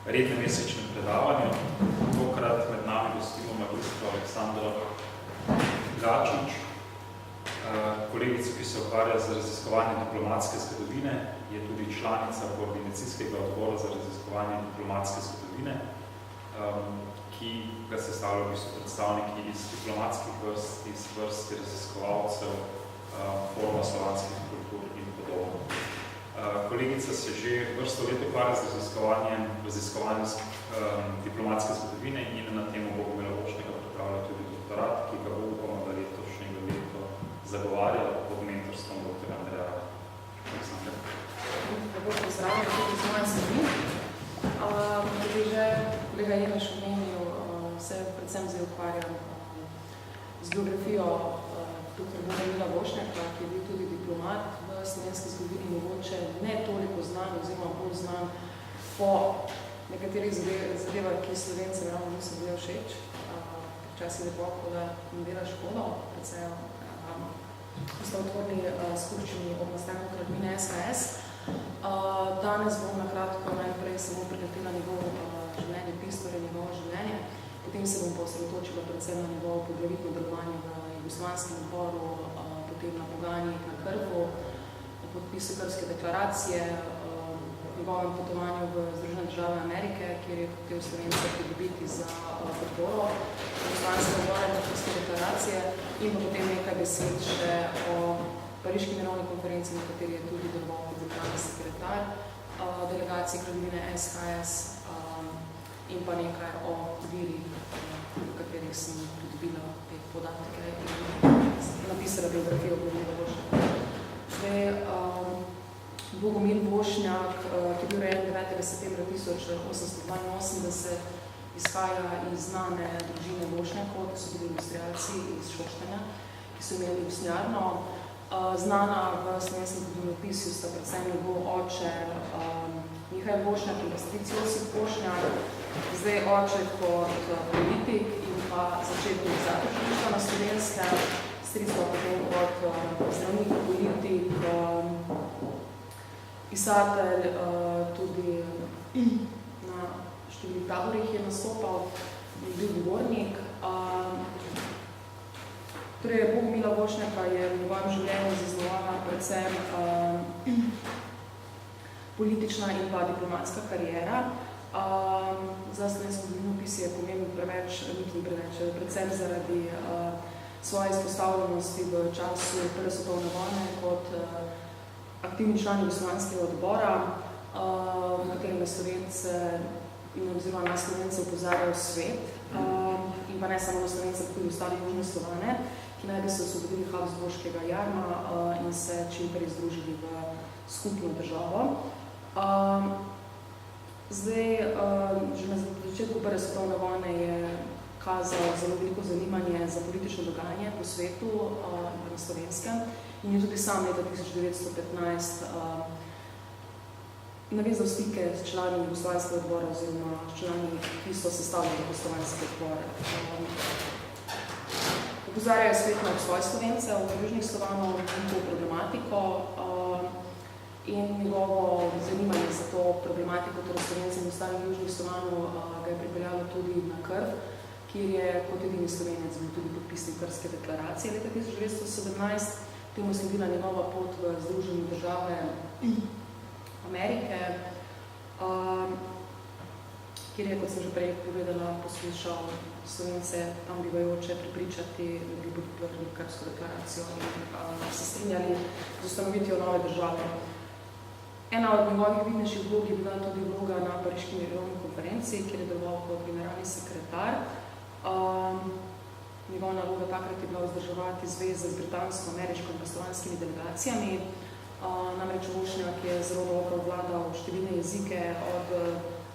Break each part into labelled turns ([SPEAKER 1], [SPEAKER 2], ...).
[SPEAKER 1] rednem mesečnem predavanju. Tokrat med nami gostimo magistro Aleksandro Gačič, kolegico, ki se ukvarja z raziskovanjem diplomatske zgodovine, je tudi članica koordinacijskega odbora za raziskovanje diplomatske zgodovine, ki ga sestavljajo v bistvu predstavniki iz diplomatskih vrst, iz vrst raziskovalcev, foruma slovanskih kultur in podobno. Kolegica se že vrsto let ukvarja z raziskovanjem diplomatske zgodovine in na temu Bogomila Vošnega pripravlja tudi doktorat, ki ga bo upamo, da letošnjega leto zagovarja pod mentorstvom dr. Andreja Aleksandra.
[SPEAKER 2] Dobro pozdravljam tudi z moje strani. Tudi že kolega Jelaš omenil, se predvsem zdaj ukvarjam z biografijo dr. Bogomila Vošnjaka, ki je bil tudi diplomat v slovenski zgodovini, mogoče ne toliko znan oziroma bolj znan po nekaterih zadevah, ki Slovencem ravno niso bile všeč. Včasih je lepo, da jim dela škodo, predvsem ustavotvorni skupščini ob nastanku kraljevine SHS. Danes bom na kratko najprej samo preletela njegov življenje, pistorje, njegovo življenje, potem se bom posredotočila predvsem na njegovo poglavitno delovanje v Jugoslavenskem odboru, potem na pogajanjih na Krfu, na podpisu Krfske deklaracije, njegovem potovanju v Združene države Amerike, kjer je hotel Slovence pridobiti za podporo Jugoslavenskem odboru na Krfske deklaracije, in pa potem nekaj besed še o Pariški mirovni konferenci, na kateri je tudi deloval kot generalni sekretar delegacije kraljevine SHS, in pa nekaj o virih, v katerih sem pridobila te podatke in napisala biografijo Bogomila Vošnjaka. Bogomil Vošnjak, ki je bil rojen 9. septembra 1882, izhaja iz znane družine Vošnjakov, ki so bili industrialci iz Šoštanja, ki so imeli usnjarno. Znana v slovenskem zgodovinopisju sta predvsem njegov oče Mihajl Vošnjak in stric Josip Vošnjak, zdaj oče kot politik in pa začetnik zadružništva na Slovenskem, stric pa potem kot zdravnik, politik, pisatelj, tudi na številnih taborih je nastopal, je bil govornik. Torej, Bogomila Vošnjaka je v njegovem življenju zaznamovala predvsem politična in pa diplomatska kariera. Za slovensko zgodovinopisje je pomembno predvsem zaradi svoje izpostavljenosti v času Prve svetovne vojne kot aktivni član Jugoslavijskega odbora, v katerem je Slovence oziroma na Slovence opozarjal svet, in pa ne samo na Slovence, tudi ostali južne Slovane, ki naj bi se osvobodili Habsburškega jarma in se čim prej združili v skupno državo. Zdaj, že na začetku Prve svetovne vojne je kazal zelo veliko zanimanje za politično dogajanje po svetu in na Slovenskem in je tudi sam leta 1915 navezal stike s člani Jugoslavijskega odbora oziroma s člani, ki so sestavljali Jugoslavijski odbor. Opozarjajo svet na obstoj Slovencev, južnih Slovanov, njihovo problematiko in njegovo zanimanje za to problematiko, torej Slovencem in ostalih južnih Slovanov, ga je pripeljalo tudi na Krf, kjer je kot edini Slovenec bil tudi podpisnik Krfske deklaracije leta 1917. Temu sledila njegova pot v Združene države Amerike, kjer je, kot sem že prej povedala, poslušal Slovence tam bivajoče prepričati, da bi podprli Krfsko deklaracijo in se strinjali z ustanovitvijo nove države. Ena od njegovih vidnejših vlog je bila tudi vloga na Pariški mirovni konferenci, kjer je deloval kot generalni sekretar. Njegova naloga takrat je bila vzdrževati zveze z britansko, ameriško in slovanskimi delegacijami. Namreč Vošnjak je zelo dobro obvladal številne jezike, od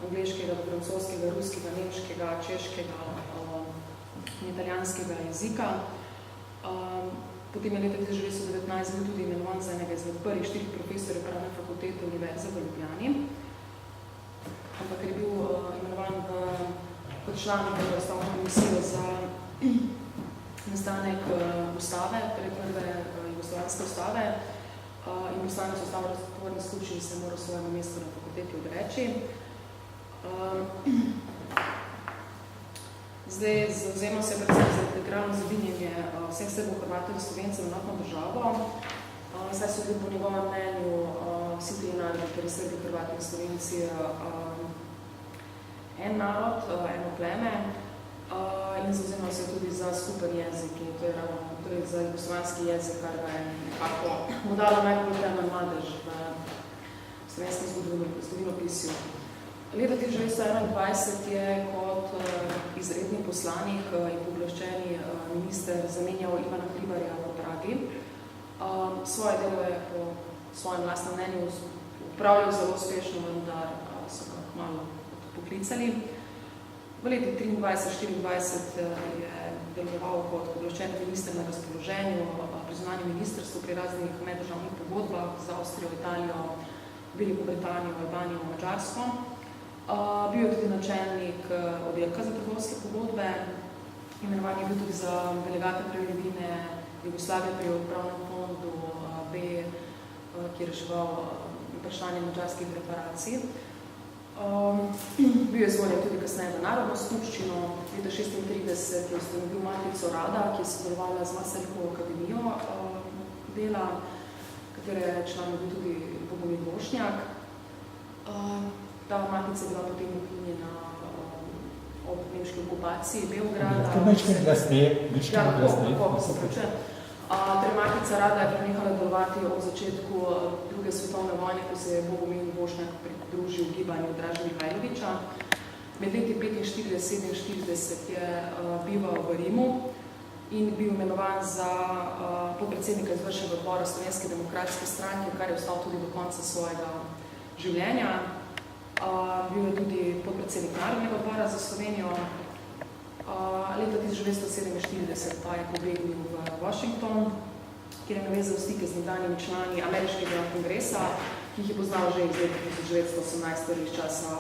[SPEAKER 2] angleškega do francoskega, ruskega, nemškega, češkega in italijanskega jezika. Potem je leta 1919 bil tudi imenovan za enega izmed prvih 4 profesorjev pravne fakultete Univerze v Ljubljani, ampak je bil imenovan kot član ustavne komisije za nastanek ustave, prve jugoslovanske ustave, in poslanec ustavne razgovorne skupščine se mora svojemu mestu na fakulteti odreči. Zdaj, zavzemam se predvsem za integralno zedinjenje vseh Srbov, Hrvatov in Slovencev v enotno državo. Zdaj so tudi po njegovem mnenju vsi ti narodi, torej Srbi, Hrvati in Slovenci, en narod, eno pleme in zavzemam se tudi za skupen jezik in to je ravno, torej za jugoslovanski jezik, kar ga je nekako mu dalo najbolj temen madež v slovenskem zgodovinopisju. Leta 1921 je kot izredni poslanik in pooblaščeni minister zamenjal Ivana Hribarja v Pragi. Svoje delo je po svojem vlastnem mnenju upravljal zelo uspešno, vendar so ga malo poklicali. V leti 1923-1924 je deloval kot pooblaščeni minister na razpoloženju pri zunanjem ministrstvu pri raznih meddržavnih pogodbah z Avstrijo, Italijo, Veliko Britanijo, Albanijo in Madžarsko. Bil je tudi načelnik oddelka za trgovske pogodbe, imenovan je bil tudi za delegata kraljevine Jugoslavije pri upravnem fondu B, ki je reševal vprašanje madžarskih reparacij. Bil je izvoljen tudi kasneje v Narodno skupščino. Leta 1936 je ustanovil Matico Rada, ki je sodelovala z Masarykovo akademijo dela, katere član je bil tudi Bogomil Vošnjak. Ta matica je bila potem ukinjena ob nemški okupaciji Beograda.
[SPEAKER 3] To nekaj glasneje.
[SPEAKER 2] Matica Rada je prenehala delovati od začetku druge svetovne vojne, ko se je Bogomil Vošnjak pridružil gibanju Draže Mihajlovića. Med leti 1945-1947 je bival v Rimu in bil imenovan za podpredsednika izvršnega odbora Slovenske demokratske stranke, kar je ostal tudi do konca svojega življenja. Bil je tudi podpredsednik Narodnega odbora za Slovenijo. Leta 1947 pa je pobegnil v Washington, kjer je navezal stike z nekdanjimi člani Ameriškega kongresa, ki jih je poznal že iz leta 1918, torej iz časa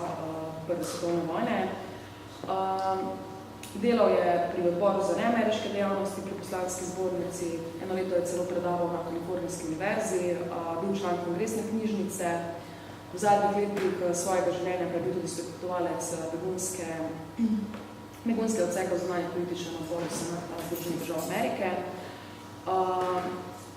[SPEAKER 2] Prve svetovne vojne. Delal je pri odboru za neameriške dejavnosti pri poslanski zbornici, eno leto je celo predaval na Kalifornijski univerzi, bil član kongresne knjižnice. V zadnjih letih svojega življenja pa je bil tudi svetovalec begunskega odseka zunanje politične odbora Senata Združenih držav Amerike.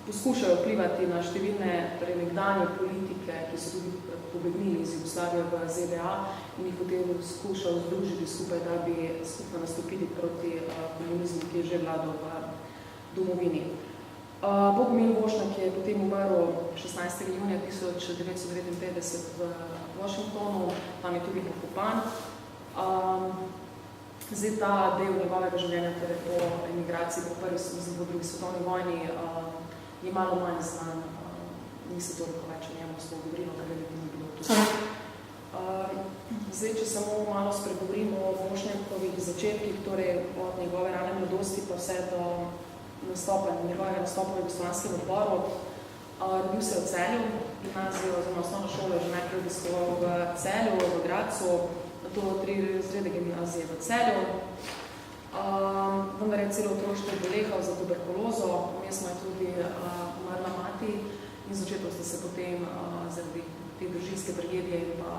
[SPEAKER 2] Poskušajo vplivati na številne nekdanje politike, ki so tudi pobegnili iz Jugoslavije v ZDA in jih potem skušal združiti skupaj, da bi skupno nastopili proti komunizmu, ki je že vladal v domovini. Bogomil Vošnjak je potem umrl 16. junija 1959 v Washingtonu, tam je tudi pokopan. Zdaj ta del njegovega življenja, torej po emigraciji, po drugi svetovni vojni, je malo manj znan, ni se toliko več o njemu smo govorilo, da veliko ni bilo tu. Zdaj, če samo malo spregovorimo o Vošnjakovih začetkih, torej od njegove rane mladosti pa vse do njegovega nastopa v jugoslovanskem odboru. Rodil se je v Celju, gimnazijo oziroma osnovno šolo je že najprej obiskoval v Celju, v Gradcu, nato 3 razrede gimnazije v Celju. Vendar je celo otroštvo bolehal za tuberkulozo, vmes mu je tudi umrla mati in z očetom sta se potem zaradi te družinske tragedije in pa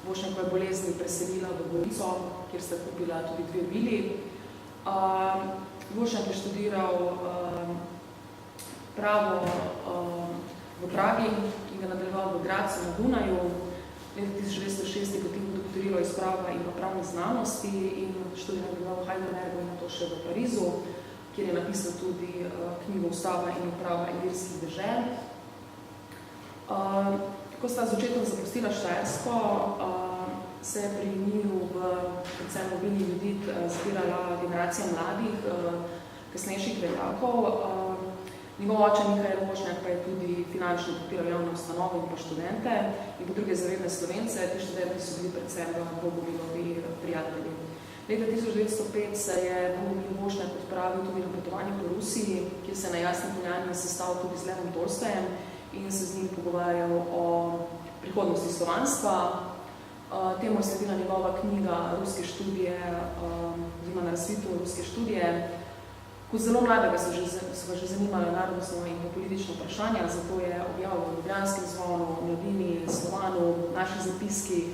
[SPEAKER 2] Vošnjakove bolezni preselila v Gorico, kjer sta kupila tudi 2 vili. Vošnjak je študiral pravo v Pragi in ga nadaljeval v Gradcu na Dunaju. Leta 1906 je potem doktoriral iz prava in pa pravne znanosti in študij nadaljeval v Heidelbergu in nato še v Parizu, kjer je napisal tudi knjigo Ustava in uprava ilirskih dežel. Ko sta z očetom zapustila Štajersko, se je pri njiju predvsem mobilni ljudi zbirala generacija mladih, kasnejših vejakov. Njegov oče Mihael Vošnjak pa je tudi finančno podpiral javne ustanove in pa študente in pa druge zavedne Slovence. Ti študenti so bili predvsem Bogomilovi prijatelji. Leta 1905 se je Bogomil Vošnjak odpravil tudi na potovanje po Rusiji, kjer se je na Jasni Poljani sestal tudi z Levom Tolstojem in se z njim pogovarjal o prihodnosti slovanstva. Temu je sledila njegova knjiga Ruske študije, oziroma na razsvitu Ruske študije. Kot zelo mladega so ga že zanimala narodnostna in politična vprašanja, zato je objavil v Ljubljanskem zvonu, Mladini, Slovanu, naših zapiskih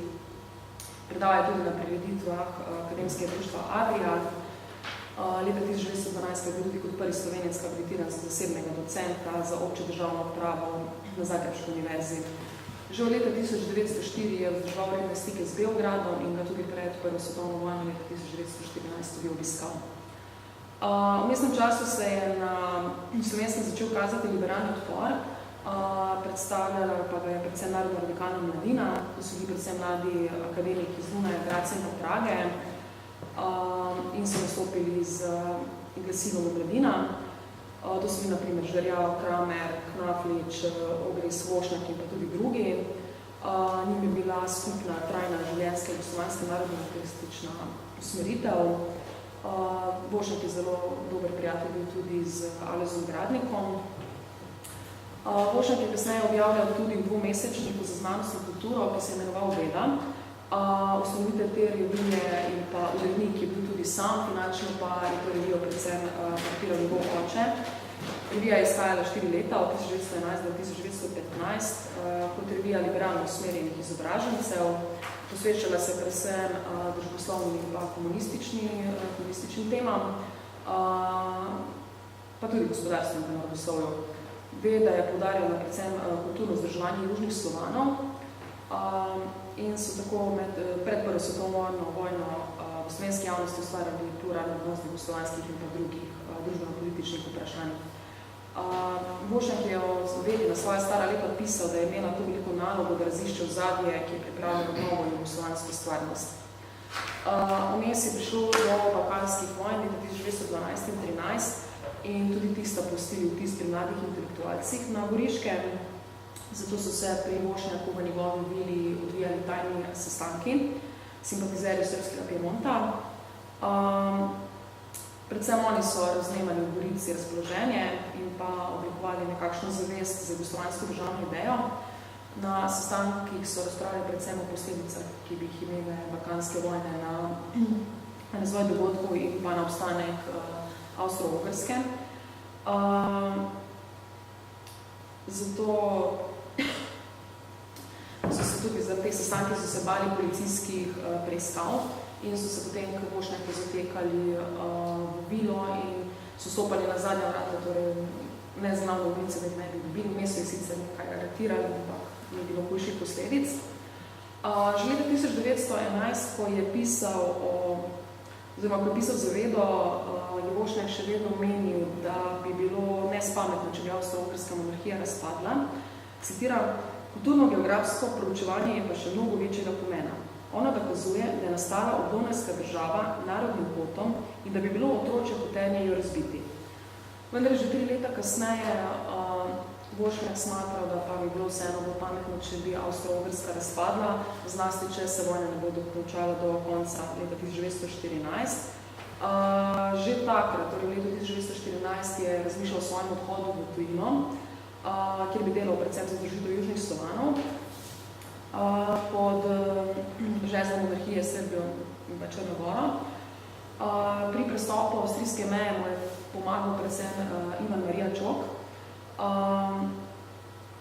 [SPEAKER 2] Predava je tudi na prireditvah Akademskega društva Adria. Leta 1912 je bil tudi kot prvi Slovenec habilitiran za zasebnega docenta za obče državno upravo na Zagrebški univerzi. Že v leta 1904 je vzdržal redne stike z Beogradom in ga tudi pred Prvo svetovno vojno leta 1914 tudi obiskal. V mestnem času se je na Slovenskem začel kazati liberalni odpor, predstavljala pa ga je predvsem narodno-radikalna mladina, to so bili predvsem mladi akademiki z Dunaja, Graca in Prage, in so nastopili z glasivom Mladina. To so bili na primer Žerjav, Kramer, Knaflič, Ogris, Vošnjak in pa tudi drugi. Njim je bila skupna trajna življenjska in slovanska narodno-aktivistična usmeritev. Vošnjak je zelo dober prijatelj bil tudi z Alojzom Gradnikom. Vošnjak je kasneje objavljal tudi v dvomesečniku za znanost in kulturo, ki se je imenoval Veda. Ustanovitelj te revije in pa urednik je bil tudi sam, finančno pa je to revijo predvsem podpiral njegov oče. Revija je izhajala 4 leta, od 1911 do 1915, kot revija liberalno usmerjenih izobražencev. Posvečala se predvsem družboslovnim in komunističnim temam, pa tudi gospodarstvom in narodoslovju. Veda je poudarjala predvsem kulturno vzdrževanje južnih Slovanov in so tako pred Prvo svetovno vojno v slovenski javnosti ustvarjali pluralni odnos jugoslovanskih in pa drugih družbeno-političnih vprašanj. Vošnjak je o Vedi na svoja stara leta pisal, da je imela to veliko nalogo, da razišče ozadje, ki je pripravljeno novo jugoslovansko stvarnost. Vmes je prišlo do balkanskih vojn leta 1912 in 13 in tudi tista pustili vtis pri mladih intelektualcih na Goriškem. Zato so se pri Vošnjaku v njegovi vili odvijali tajni sestanki, simpatizerji srbskega Piemonta. Predvsem oni so raznemali v Gorici razpoloženje in pa oblikovali nekakšno zavest za jugoslovansko državno idejo. Na sestankih so razpravljali predvsem o posledicah, ki bi jih imele balkanske vojne na razvoj dogodkov in pa na obstanek Avstro-Ogrske. Zato so se tudi za te sestanke so se bali policijskih preiskav in so se potem k Vošnjaku zatekali v vilo in so stopali na zadnja vrata, torej neznano ulice, da jih ne bi dobili. Mesto je sicer nekaj aretirali, ampak ni bilo hujših posledic. Že leta 1911, ko je pisal oziroma ko je pisal za Vedo, je Vošnjak še vedno menil, da bi bilo nespametno, če bi Avstro-Ogrska monarhija razpadla. Citiram, kulturno-geografsko proučevanje je pa še mnogo večjega pomena. Ona dokazuje, da je nastala obdonajska država narodnim potom in da bi bilo otročje hotenje jo razbiti. Vendar že 3 leta kasneje Vošnjak smatral, da pa bi bilo vseeno bolj pametno, če bi Avstro-Ogrska razpadla, zlasti, če se vojna ne bo dokončala do konca leta 1914. Že takrat, torej v letu 1914, je razmišljal o svojem odhodu v tujino, kjer bi delal predvsem za združitev južnih Slovanov. Pod žezlom monarhije Srbijo in pa Črno Goro. Pri prestopu avstrijske meje mu je pomagal predvsem Ivan Marija Čok.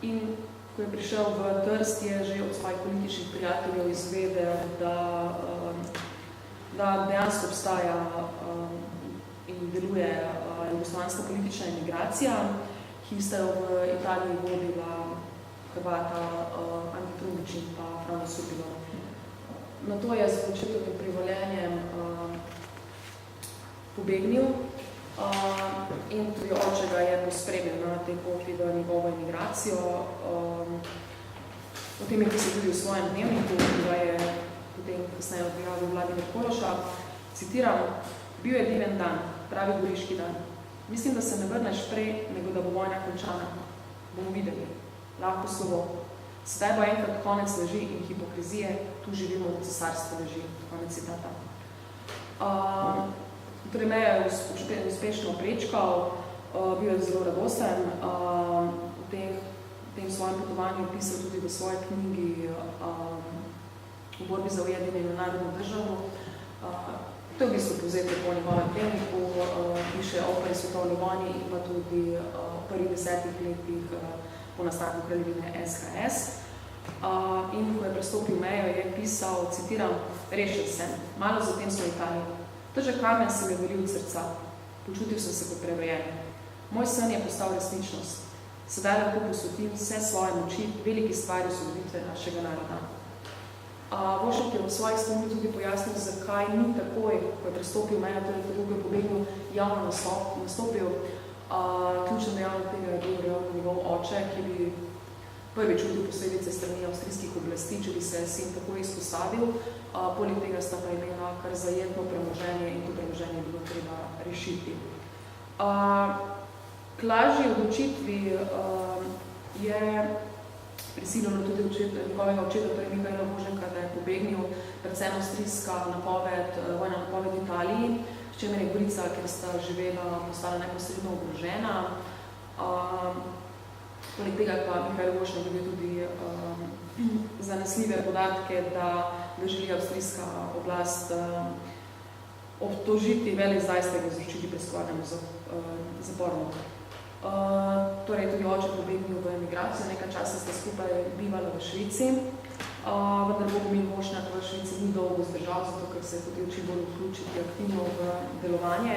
[SPEAKER 2] In ko je prišel v Trst, je že od svojih političnih prijateljev izvedel, da dejansko obstaja in deluje jugoslovanska politična emigracija, ki sta jo v Italiji vodila Hrvata Ante Trundić in pa Frano Supilo. Na to je z očetovim privoljenjem pobegnil in tudi oče ga je pospremil na tej poti v njegovo emigracijo. O tem je pisal tudi v svojem dnevniku, ki ga je potem kasneje objavil Vladimir Kološa. Citiram, bil je diven dan, pravi goriški dan. Mislim, da se ne vrneš prej, nego da bo vojna končana. Bomo videli. Lahko slovo. Sedaj bo enkrat konec laži in hipokrizije, tu živimo v cesarstvu laži. Konec citata. Torej, me je uspešno prečkal, bil je zelo radosten. V tem svojem potovanju pisal tudi v svoji knjigi v borbi za ujedinjeno narodno državo. To je v bistvu povzetek po njegovem dnevniku, piše o prvi svetovni vojni in pa tudi o prvih 10 letih po nastanku kraljevine SHS. in ko je prestopil mejo, je pisal, citiram, rešil sem, malo zatem sem v Italiji. Težek kamen se mi je valil od srca, počutil sem se kot prerojen. Moj sen je postal resničnost. Sedaj lahko posvetim vse svoje moči, veliki stvari osvoboditve našega naroda. Vošnjak je v svojih stvarih tudi pojasnil, zakaj ni takoj, ko je prestopil mejo, torej ko je pobegnil javno nastopil. Ključen dejavnik tega je bil realno njegov oče, ki bi prvič čutil posledice strani avstrijskih oblasti, če bi se sin tako izpostavil. Poleg tega sta pa imela kar zajetno premoženje in to premoženje je bilo treba rešiti. K lažji odločitvi je prisiljeno tudi njegovega očeta, torej Mihaela Vošnjaka, da je pobegnil predvsem avstrijska vojna napoved Italiji, s čemer je Gorica, kjer sta živela, postala neposredno ogrožena. Poleg tega pa Mihael Vošnjak dobil tudi zanesljive podatke, da želi avstrijska oblast obtožiti velezdajstva in izročiti preiskovalnemu zaporu. Torej tudi oče pobegnil v emigracijo, nekaj časa sta skupaj bivala v Švici, vendar Bogomil Vošnjak v Švici ni dolgo zdržal, zato ker se je tudi učil bolj vključiti aktivno v delovanje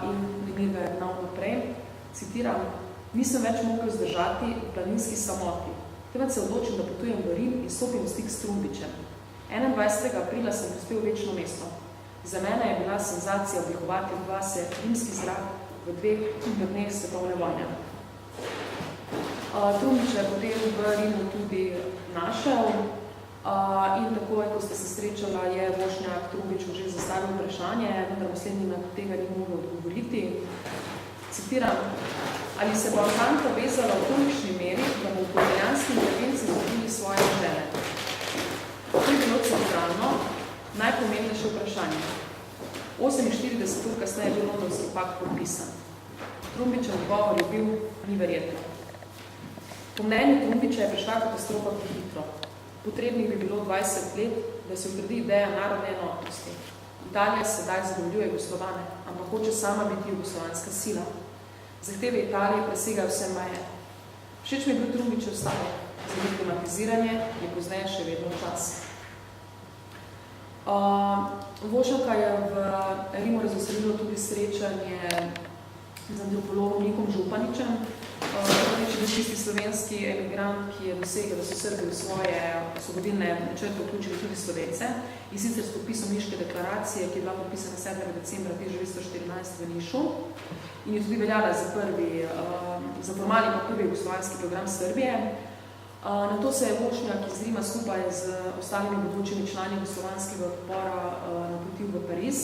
[SPEAKER 2] in Demir ga je gnal naprej. Citiram, nisem več mogel zdržati v planinski samoti, temveč se odločil, da potujem v Rim in stopim v stik s Trumbičem. 21. aprila sem prispel v večno mesto. Za mene je bila senzacija oblikovati v vase rimski zrak v 2 dneh svetovne vojne. Trumbič je potem v Rimu tudi našel in takoj, ko ste se srečala, je Vošnjak Trumbiču že zastavil vprašanje, vendar naslednji na tega ni mogel odgovoriti. Citiram, ali se bo Antanta vezala v tolikšni meri, da bo v italijanski intervenciji zgodili svoje žene? To je bilo centralno, najpomembnejše vprašanje. 48 ur kasneje je bil Londonski pakt podpisan. Trumbičev odgovor je bil neverjetno. Po mnenju Trumbiča je prišla katastrofa prehitro. Potrebnih bi bilo 20 let, da se utrdi ideja narodne enotnosti. Italija sedaj zadovoljuje Jugoslovane, ampak hoče sama biti jugoslovanska sila. Zahteve Italije presegajo vse meje. Všeč mi je bil Trumbičev stavek. Za diplomatiziranje je pozneje še vedno čas. Vošnjaka je v Rimu razveselilo tudi srečanje z antropologom Nikom Županičem, če bi čisti slovenski emigrant, ki je dosegel, da so Srbi v svoje osvobodilne načrte vključili tudi Slovence, in sicer s podpisom Niške deklaracije, ki je bila podpisana 7. decembra 1914 v Nišu in je tudi veljala za formalni prvi jugoslovanski program Srbije. Na to se je Vošnjak iz Rima skupaj z ostalimi bodočimi člani jugoslovanskega odpora napotil v Pariz.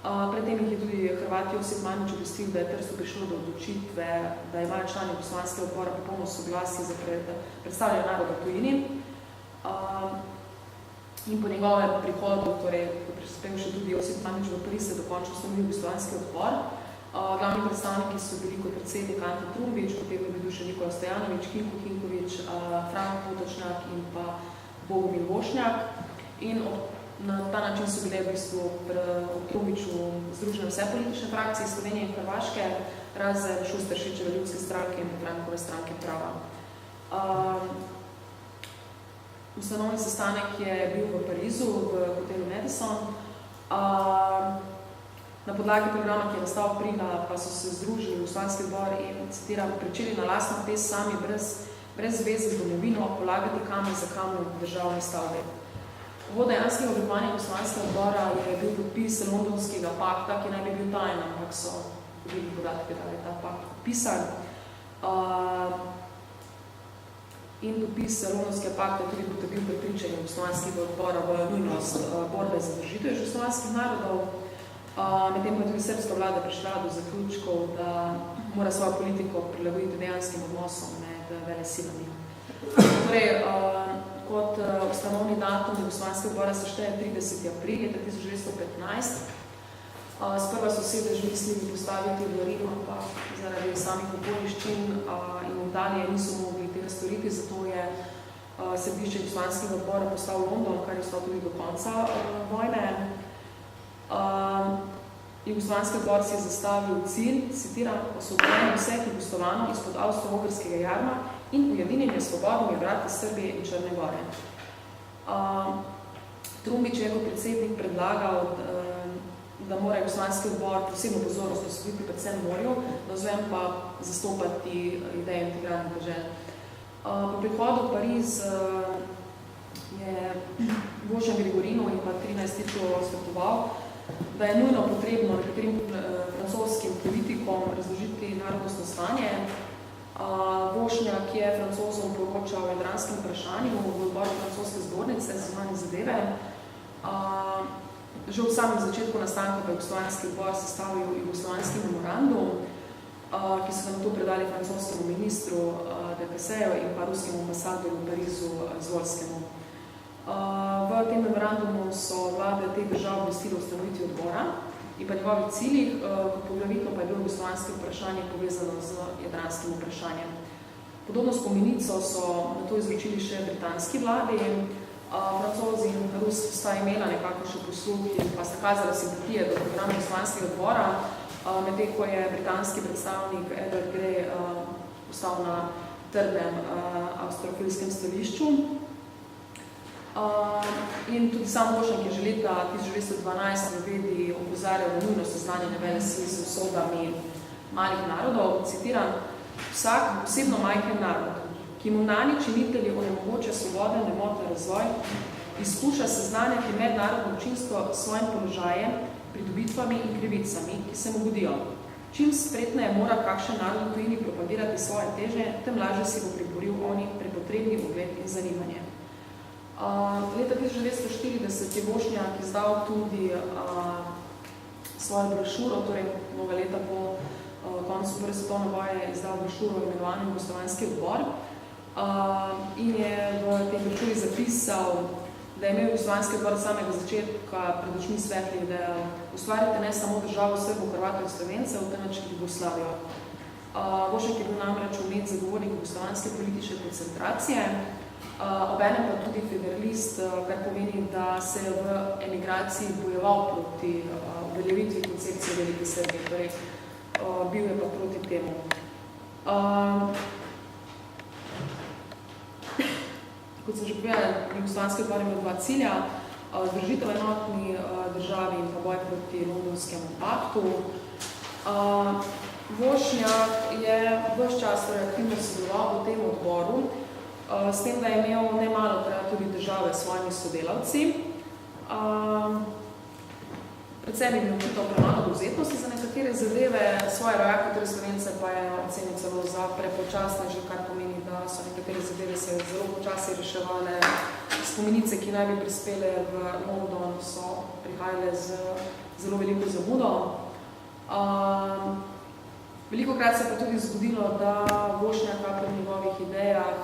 [SPEAKER 2] Predtem jih je tudi Hrvat Josip Mannič obvestil, da je Trstu prišlo do odločitve, da imajo člani jugoslovanskega odpora popolno soglasje za predstavljanje naroda v tujini. In po njegovem prihodu, torej ko prispel še tudi Josip Mannič v Pariz, se dokončno ustanovil jugoslovanski odpor. Glavni predstavniki so bili kot predsednik Ante Trumbič, potem je bil še Nikola Stojanovič, Hinko Hinkovič, Frank Potočnjak in pa Bogomil Vošnjak. In na ta način so bile v bistvu ob Trumbiču združene vse politične frakcije Slovenije in Hrvaške, razen Šusteršičeve ljudske stranke in Frankove stranke Prava. Ustanovni sestanek je bil v Parizu, v hotelu Madison. Na podlagi programa, ki je nastal aprila, pa so se združili v Jugoslavijski odbor in, citiram, pričeli na lastno pest sami brez zveze z domovino polagati kamen za kamen v državni stavbi. Povod dejanskega oblikovanja Jugoslavijskega odbora je bil podpis Londonskega pakta, ki naj bi bil tajen, ampak so dobili podatke, da je ta pakt podpisan. In podpis Londonskega pakta tudi potrdil prepričanje Jugoslavijskega odbora v nujnost borbe za združitev jugoslovanskih narodov. Medtem pa je tudi srbska vlada prišla do zaključkov, da mora svojo politiko prilagoditi dejanskim odnosom med velesilami. Torej, kot ustanovni datum Jugoslavijskega odbora se šteje 30. april leta 1915. Sprva so sedež mislili postaviti v Rimu, ampak zaradi samih okoliščin in Italije niso mogli tega storiti, zato je središče Jugoslavijskega odbora postal London, kar je ostal tudi do konca vojne. Jugoslavijski odbor si je zastavil cilj, citiram, osvobodjenje vseh Jugoslovanov izpod Avstro-Ogrskega jarma in ujedinjenje svobodnimi vrati Srbije in Črne Gore. Trumbič je kot predsednik predlagal, da mora Jugoslovanski odbor posebno pozornost posvetiti predvsem morju, navzven pa zastopati ideje integralnih dežel. Po prihodu v Pariz je Božan Grigorino in pa 13 Tito svetoval, da je nujno potrebno nekaterim francoskim politikom razložiti narodnostno stanje. Vošnjak je Francozom poročal o jadranskem vprašanju v odboru francoske zbornice za zunanje zadeve. Že v samem začetku nastanka pa Jugoslovanski odbor sestavil jugoslovanski memorandum, ki so nam to predali francoskemu ministru DPS-ju in pa ruskemu ambasadorju v Parizu Zvolskemu. V tem memorandumu so vlade teh držav obvestile o ustanovitvi odbora in pa njegovih ciljih, kot poglavitno pa je bilo jugoslovansko vprašanje povezano z jadranskim vprašanjem. Podobno spomenico so na to izročili še britanski vladi. Francozi in Rusi sta imela nekako še posluh in pa sta kazala simpatije do programa jugoslovanskega odbora, medtem ko je britanski predstavnik Edward Grey ostal na trdnem avstrofilskem stališču. In tudi sam Bošnjak je že leta 1912 v vedi opozarjal na nujnost seznanjanja velesil s usodami malih narodov. Citiram: vsak posebno majhen narod, ki mu nani činitelji onemogoča svoboden, nemoten razvoj, izkuša seznanjati mednarodno občinstvo s svojim položajem, pridobitvami in krivicami, ki se mu godijo. Čim spretneje mora kakšen narod v tujini propagirati svoje teže, tem lažje si bo priboril oni prepotrebni ugled in zanimanje. Leta 1940 je Bošnjak izdal tudi svojo brošuro, torej mnoga leta po koncu prve svetovne vojne je izdal brošuro o imenovanju Jugoslovanski odbor in je v tej brošuri zapisal, da je imel Jugoslovanski odbor od samega začetka pred očmi svetlih, da ustvarite ne samo državo Srbov, Hrvatov in Slovencev, temveč Jugoslavijo. Bošnjak je bil namreč umet zagovornik jugoslovanske politične koncentracije, obenem pa tudi federalist, kar pomeni, da se je v emigraciji bojeval proti uveljavitvi koncepcije Velike Srbije, torej bil je pa proti temu. Kot sem že povedala, Jugoslovanski odbor ima dva cilja, združitev enotni državi in pa boj proti Londonskemu paktu. Vošnjak je ves čas aktivno sodeloval v tem odboru, s tem, da je imel nemalo tudi države s svojimi sodelavci. Predvsem je bil očitno premalo dovzetnosti za nekatere zadeve, svoje rojake, torej Slovence pa je ocenil celo za prepočasne, že kar pomeni, da so nekatere zadeve se zelo počasi reševale. Spomenice, ki naj bi prispele v London, so prihajale z zelo veliko zamudo. Velikokrat se je pa tudi zgodilo, da Vošnjaka pri njegovih idejah,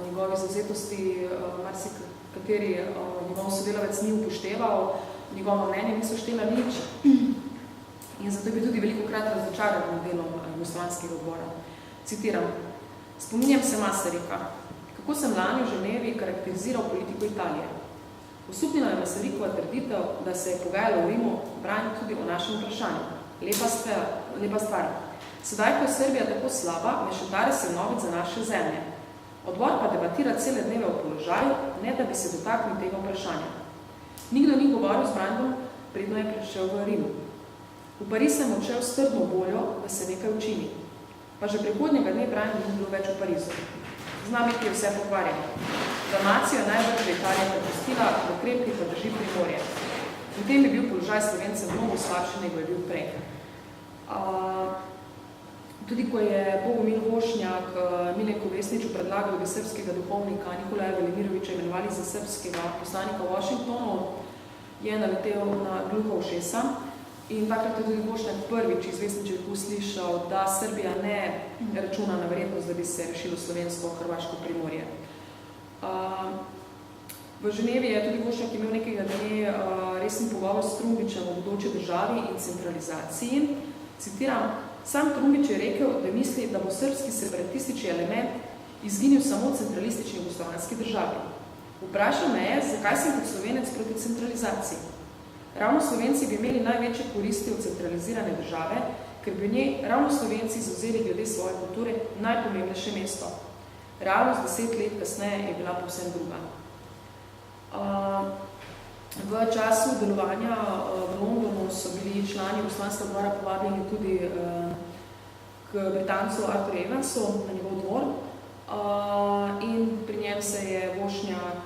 [SPEAKER 2] njegovih zavzetosti, marsikateri njegov sodelavec ni upošteval, njegovo mnenje niso štela nič in zato je bil tudi velikokrat razočaran nad delom Jugoslovanskega odbora. Citiram: spominjam se Masarika, kako sem lani v Ženevi karakteriziral politiko Italije. Osupnila je Masarikova trditev, da se je pogajalo v Rimu braniti tudi o našem vprašanju. Lepa stvar. Sedaj, ko je Srbija tako slaba, mešetare se vnovič za naše zemlje. Odbor pa debatira cele dneve o položaju, ne da bi se dotaknil tega vprašanja. Nikdo ni govoril z Brandom, predno je prišel v Rimu. V Pariz sem odšel s trdno voljo, da se nekaj učini. Pa že prihodnjega dne Brand ni bilo več v Parizu. Z nami je vse pokvarjeno. Dalmacijo najbolj že Italija prepustila, v krepki pa drži Primorje. V tem bi bil položaj Slovencev mnogo slabši, nego je bil prej. Tudi ko je Bogomil Vošnjak Milenku Vesniču predlagal, da bi srbskega duhovnika Nikolaja Velimiroviča imenovali za srbskega poslanika v Washingtonu, je naletel na gluha ušesa in takrat je tudi Vošnjak prvič iz Vesničevih uslišal, da Srbija ne računa na verjetnost, da bi se rešilo slovensko-hrvaško Primorje. V Ženevi je tudi Vošnjak imel nekega dne resen pogovor s Trumbičem o bodoči državi in centralizaciji. Citiram: sam Trumbič je rekel, da misli, da bo srbski separatistični element izginil samo v centralistični jugoslovanski državi. Vprašal me je, zakaj sem kot Slovenec proti centralizaciji. Ravno Slovenci bi imeli največje koristi od centralizirane države, ker bi v njej ravno Slovenci zavzeli glede svoje kulture najpomembnejše mesto. Realnost 10 let kasneje je bila povsem druga. V času delovanja v Londonu so bili člani Jugoslavijskega odbora povabljeni tudi k Britancu Arthur Evansu na njegov dvor in pri njem se je Vošnjak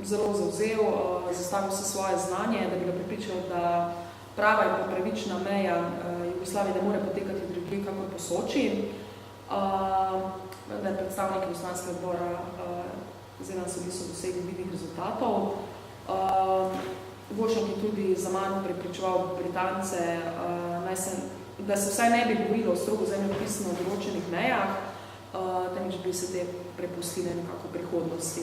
[SPEAKER 2] zelo zavzel, zastavil se svoje znanje, da bi ga prepričal, da prava in pravična meja Jugoslavije ne more potekati drugje kakor po Soči, vendar predstavniki Jugoslavijskega odbora z Evansom niso dosegli vidnih rezultatov. Vošnjak je tudi za manj prepričeval Britance, da se vsaj ne bi govorilo o strogo zemljopisno določenih mejah, temveč bi se te prepustile nekako prihodnosti.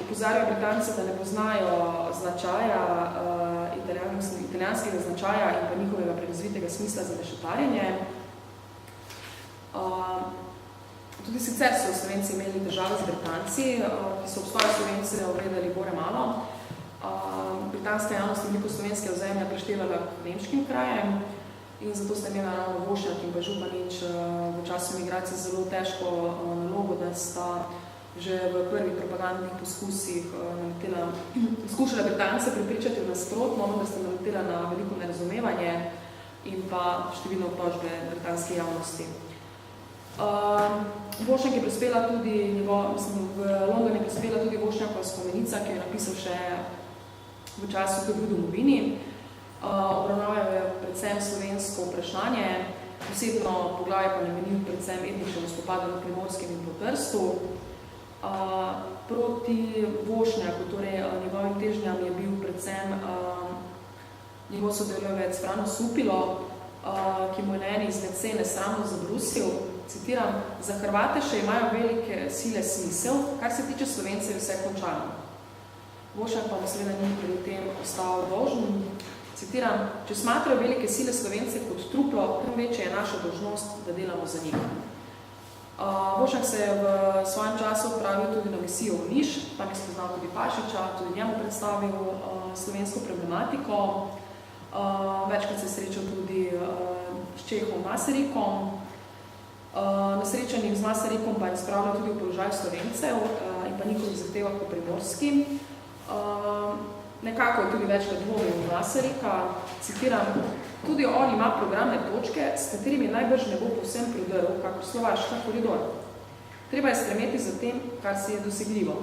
[SPEAKER 2] Opozarjajo Britance, da ne poznajo značaja, italijanskega značaja in pa njihovega prerazvitega smisla za mešetarjenje. Tudi sicer so Slovenci imeli težave z Britanci, ki so obstoje Slovence ogledali bore malo. Britanska javnost je veliko slovenske ozemlja preštevala k nemškim krajem in zato sta imela ravno Vošnjak in pa Županič v času migracij zelo težko nalogo, da sta že v prvih propagandnih poskusih skušala Britance prepričati v nasprotno, da sta naletela na veliko nerazumevanje in pa številne obtožbe britanske javnosti. Vošnjak je prispela tudi, v London je prispela tudi Vošnjakova spomenica, ki jo je napisal še v času, ko je bil v domovini. Obravnavajo je predvsem slovensko vprašanje, posebno poglavje pa namenil predvsem etničnemu spopadu na Primorskem in po Trstu. Proti Vošnjaku, torej njegovim težnjam, je bil predvsem njegov sodelavec Frano Supilo, ki mu je na eni izmed scene sramno zabrusil, citiram, za Hrvate še imajo velike sile smisel, kar se tiče Slovencev je vse končano. Vošnjak pa mu seveda ni pri tem ostal dolžen. Citiram, če smatrajo velike sile Slovence kot truplo, tem večje je naša dolžnost, da delamo za njih. Vošnjak se je v svojem času odpravil tudi na misijo v Niš, tam je spoznal tudi Pašiča, tudi njemu predstavil slovensko problematiko. Večkrat se je srečal tudi s Čehom Masarikom. Na srečanjih z Masarikom pa je spravljal tudi v položaj Slovencev in pa njihovih zahtevah po Primorski. Nekako je tudi večkrat dvomil v Masarika, citiram, tudi on ima programne točke, s katerimi najbrž ne bo povsem prodrl, kakor Slovaška koridor. Treba je stremeti za tem, kar se je dosegljivo.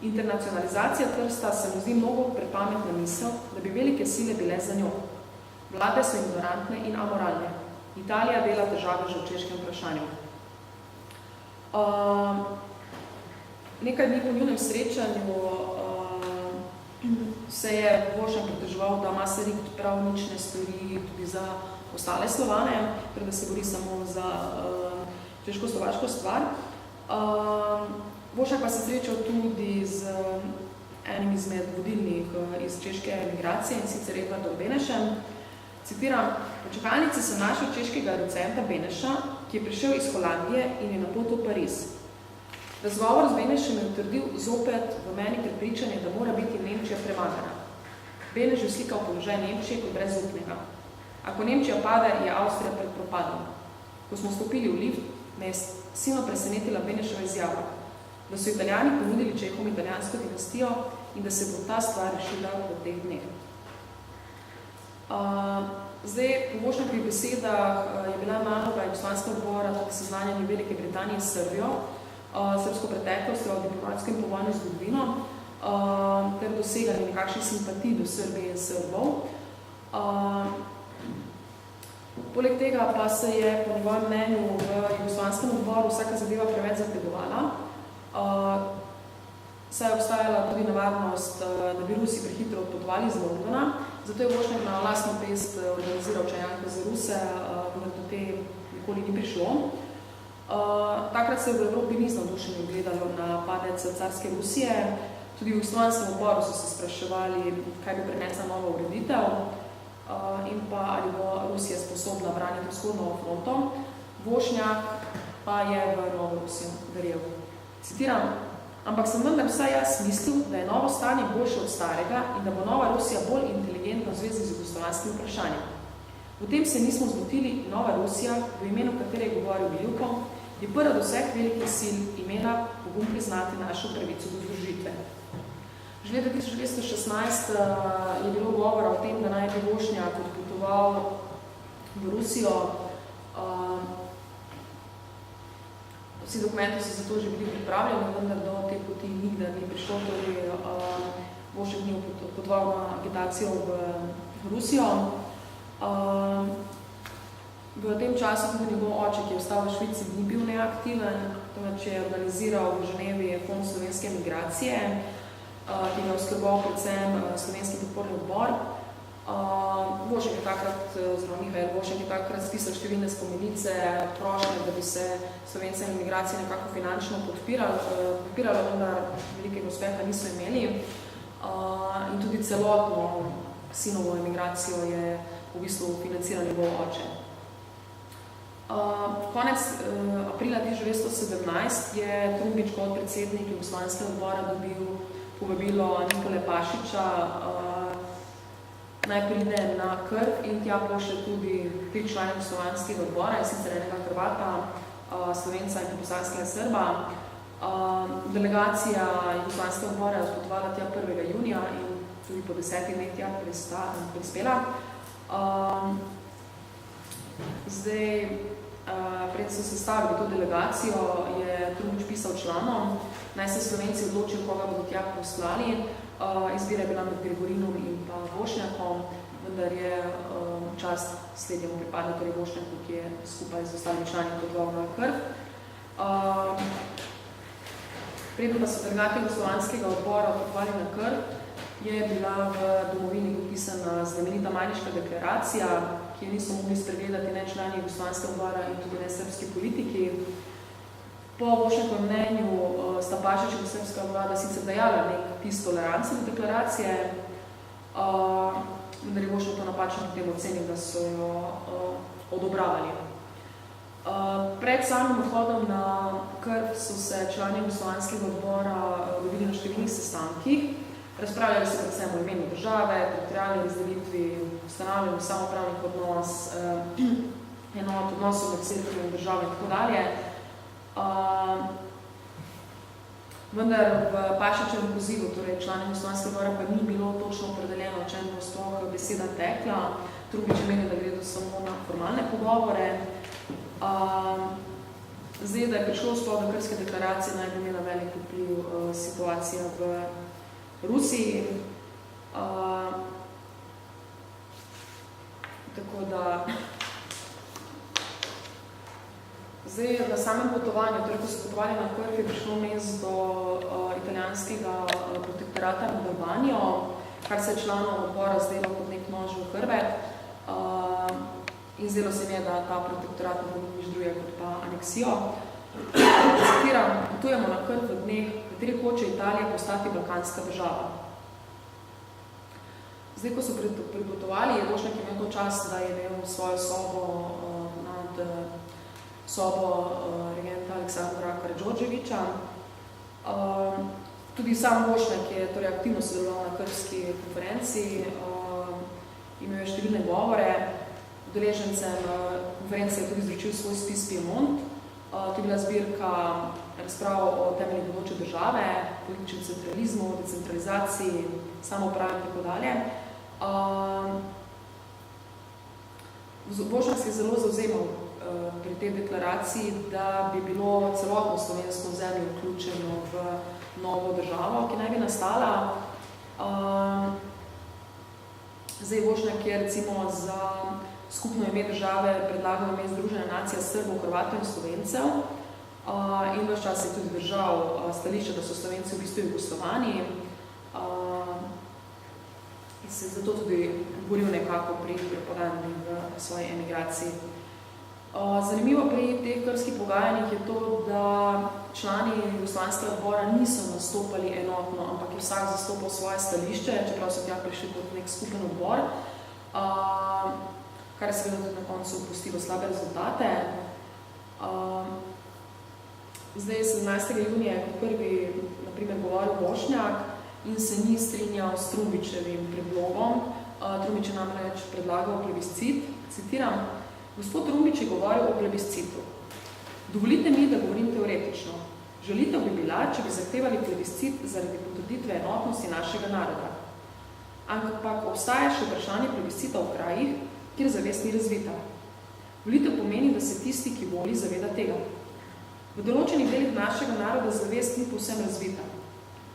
[SPEAKER 2] Internacionalizacija Trsta se mu zdi mnogo prepametna misel, da bi velike sile bile za njo. Vlade so ignorantne in amoralne. Italija dela težave že v češkem vprašanju. Nekaj dni po njunem srečanju se je Vošnjak pritoževal, da Masarik prav nič ne stori tudi za ostale Slovane, da se bori samo za češko-slovaško stvar. Vošnjak pa se srečal tudi z enim izmed vodilnih iz češke emigracije, in sicer Edvardom Benešem. Citiram, v čakalnici sem našel češkega docenta Beneša, ki je prišel iz Holandije in je na pot v Pariz. Razgovor z Benešem je utrdil zopet v meni prepričanje, da mora biti Nemčija premagana. Beneš je slikal položaj Nemčije kot brezupnega. Ako Nemčija pade, je Avstrija pred propadom. Ko smo vstopili v lift, me je silno presenetila Beneševa izjava, da so Italijani ponudili Čehom italijansko dinastijo in da se bo ta stvar rešila v teh dneh. Zdaj, po Vošnjakovih besedah je bila naloga Jugoslavijskega odbora tudi seznanjanje Velike Britanije s Srbijo, srbsko preteklostjo, diplomatsko in povojno zgodovino, ter doseganje nekakšnih simpatij do Srbije in Srbov. Poleg tega pa se je po njegovem mnenju v Jugoslavijskem odboru vsaka zadeva preveč zategovala, saj je obstajala tudi nevarnost, da bi Rusi prehitro odpotovali iz Londona, zato je Vošnjak na lastno pest organiziral čajanko za Ruse, vendar do te nikoli ni prišlo. Takrat se v Evropi ni z navdušenjem gledalo na padec carske Rusije. Tudi v Jugoslavijskem odboru so se spraševali, kaj bi prinesla nova ureditev in pa ali bo Rusija sposobna braniti vzhodno fronto. Vošnjak pa je v novo Rusijo verjel. Citiram, ampak sem vendar vsaj jaz mislil, da je novo stanje boljše od starega in da bo nova Rusija bolj inteligentna v zvezi z jugoslovanskim vprašanjem. V tem se nismo zmotili, nova Rusija, v imenu katere je govoril Milko, je prva od vseh velikih sil imela pogum priznati našo pravico do združitve. Že leta 1916 je bilo govora o tem, da naj bi Vošnjak odpotoval v Rusijo. Vsi dokumenti so zato že bili pripravljeni, vendar do te poti nikdar ni prišlo, torej Vošnjak ni odpotoval na agitacijo v Rusijo. V tem času tudi njegov oče, ki je ostal v Švici, ni bil neaktiven, temveč je organiziral v Ženevi fond slovenske migracije, ki ga je oskrboval predvsem slovenski podporni odbor. Vošnjak je takrat, oziroma Mihael Vošnjak je takrat spisal številne spomenice, prošnje, da bi se Slovence in migracije nekako finančno podpiralo, vendar velikega uspeha niso imeli. In tudi celotno sinovo emigracijo je v bistvu financiral njegov oče. Konec aprila 1917 je Trumbič kot predsednik Jugoslovanskega odbora dobil povabilo Nikole Pašiča, naj pride na Krf in tja pošle tudi 3 člane Jugoslovanskega odbora, in sicer enega Hrvata, Slovenca in bosanskega Srba. Delegacija Jugoslovanskega odbora je odpotovala tja 1. junija in tudi po 10 dneh tja prispela. Pred so sestavili to delegacijo, je Trumbič pisal članom, naj se Slovenci odločijo, koga bodo tja poslali. Izbira je bila med Gregorinom in pa Vošnjakom, vendar je čast slednjemu pripadla, torej Vošnjaku, ki je skupaj z ostalimi člani potoval na Krf. Predno pa so delegati Jugoslovanskega odbora potovali na Krf, je bila v domovini podpisana znamenita Majniška deklaracija, ki je niso mogli spregledati ne člani Jugoslovanskega odbora in tudi ne srbski politiki. Po Vošnjakovem mnenju sta Pašič in srbska vlada sicer dajala nek tis tolerance do deklaracije, vendar je Vošnjak to napačno potem ocenil, da so jo odobravali. Pred samim odhodom na Krf so se člani Jugoslovanskega odbora dobili na številnih sestankih. Razpravljali se predvsem o imenu države, teritorialni razdelitvi, ustanavljanju samoupravnih odnosov med sektorjem in državo in tako dalje. Vendar v Pašičevem pozivu, torej člani Jugoslovanskega odbora, pa ni bilo točno opredeljeno, o čem bo sploh beseda tekla. Trumbič je menil, da gre samo na formalne pogovore. Zdaj, da je prišlo sploh do Krfske deklaracije, naj bi imela velik vpliv situacija v Rusiji. Tako da zdaj na samem potovanju, torej ko so potovali na Krf, je prišlo mes do italijanskega protektorata nad Albanijo, kar se je članov odbora zdelo kot nek nož v hrbet. In zdelo se mi je, da ta protektorat ne bo nič drugega kot pa aneksijo. Citiram, potujemo na Krf v dneh, kateri hoče Italija postati balkanska država. Zdaj, ko so pripotovali, je Vošnjak imel to čas, da je imel svojo sobo nad sobo regenta Aleksandra Karadžordževiča. Tudi sam Vošnjak je torej aktivno sodeloval na krfski konferenci, imel je številne govore. Udeležencem konference je tudi izročil svoj spis Piemont. To je bila zbirka razprav o temeljih bodoče države, političnem centralizmu, decentralizaciji, samoupravi in tako dalje. Vošnjak se je zelo zavzemal pri tej deklaraciji, da bi bilo celotno slovensko ozemlje vključeno v novo državo, ki naj bi nastala. Zdaj Vošnjak je recimo za skupno ime države predlagal ime Združena nacija Srbov, Hrvatov in Slovencev in ves čas je tudi držal stališče, da so Slovenci v bistvu Jugoslovani in se zato tudi boril nekako pri prepodanju v svoji emigraciji. Zanimivo pri teh krfskih pogajanjih je to, da člani Jugoslovanskega odbora niso nastopali enotno, ampak je vsak zastopal svoje stališče, čeprav so tja prišli kot nek skupen odbor, kar je seveda tudi na koncu pustilo slabe rezultate. Zdaj, 17. junija je kot prvi, na primer, govoril Vošnjak in se ni strinjal s Trumbičevim predlogom. Trumbič je predlagal plebiscit, citiram, gospod Trumbič je govoril o plebiscitu. Dovolite mi, da govorim teoretično. Žalitev bi bila, če bi zahtevali plebiscit zaradi potrditve enotnosti našega naroda. Ampak obstaja še vprašanje plebiscita v krajih, kjer zavest ni razvita. Volitev pomeni, da se tisti, ki voli, zaveda tega. V določenih delih našega naroda zavest ni povsem razvita.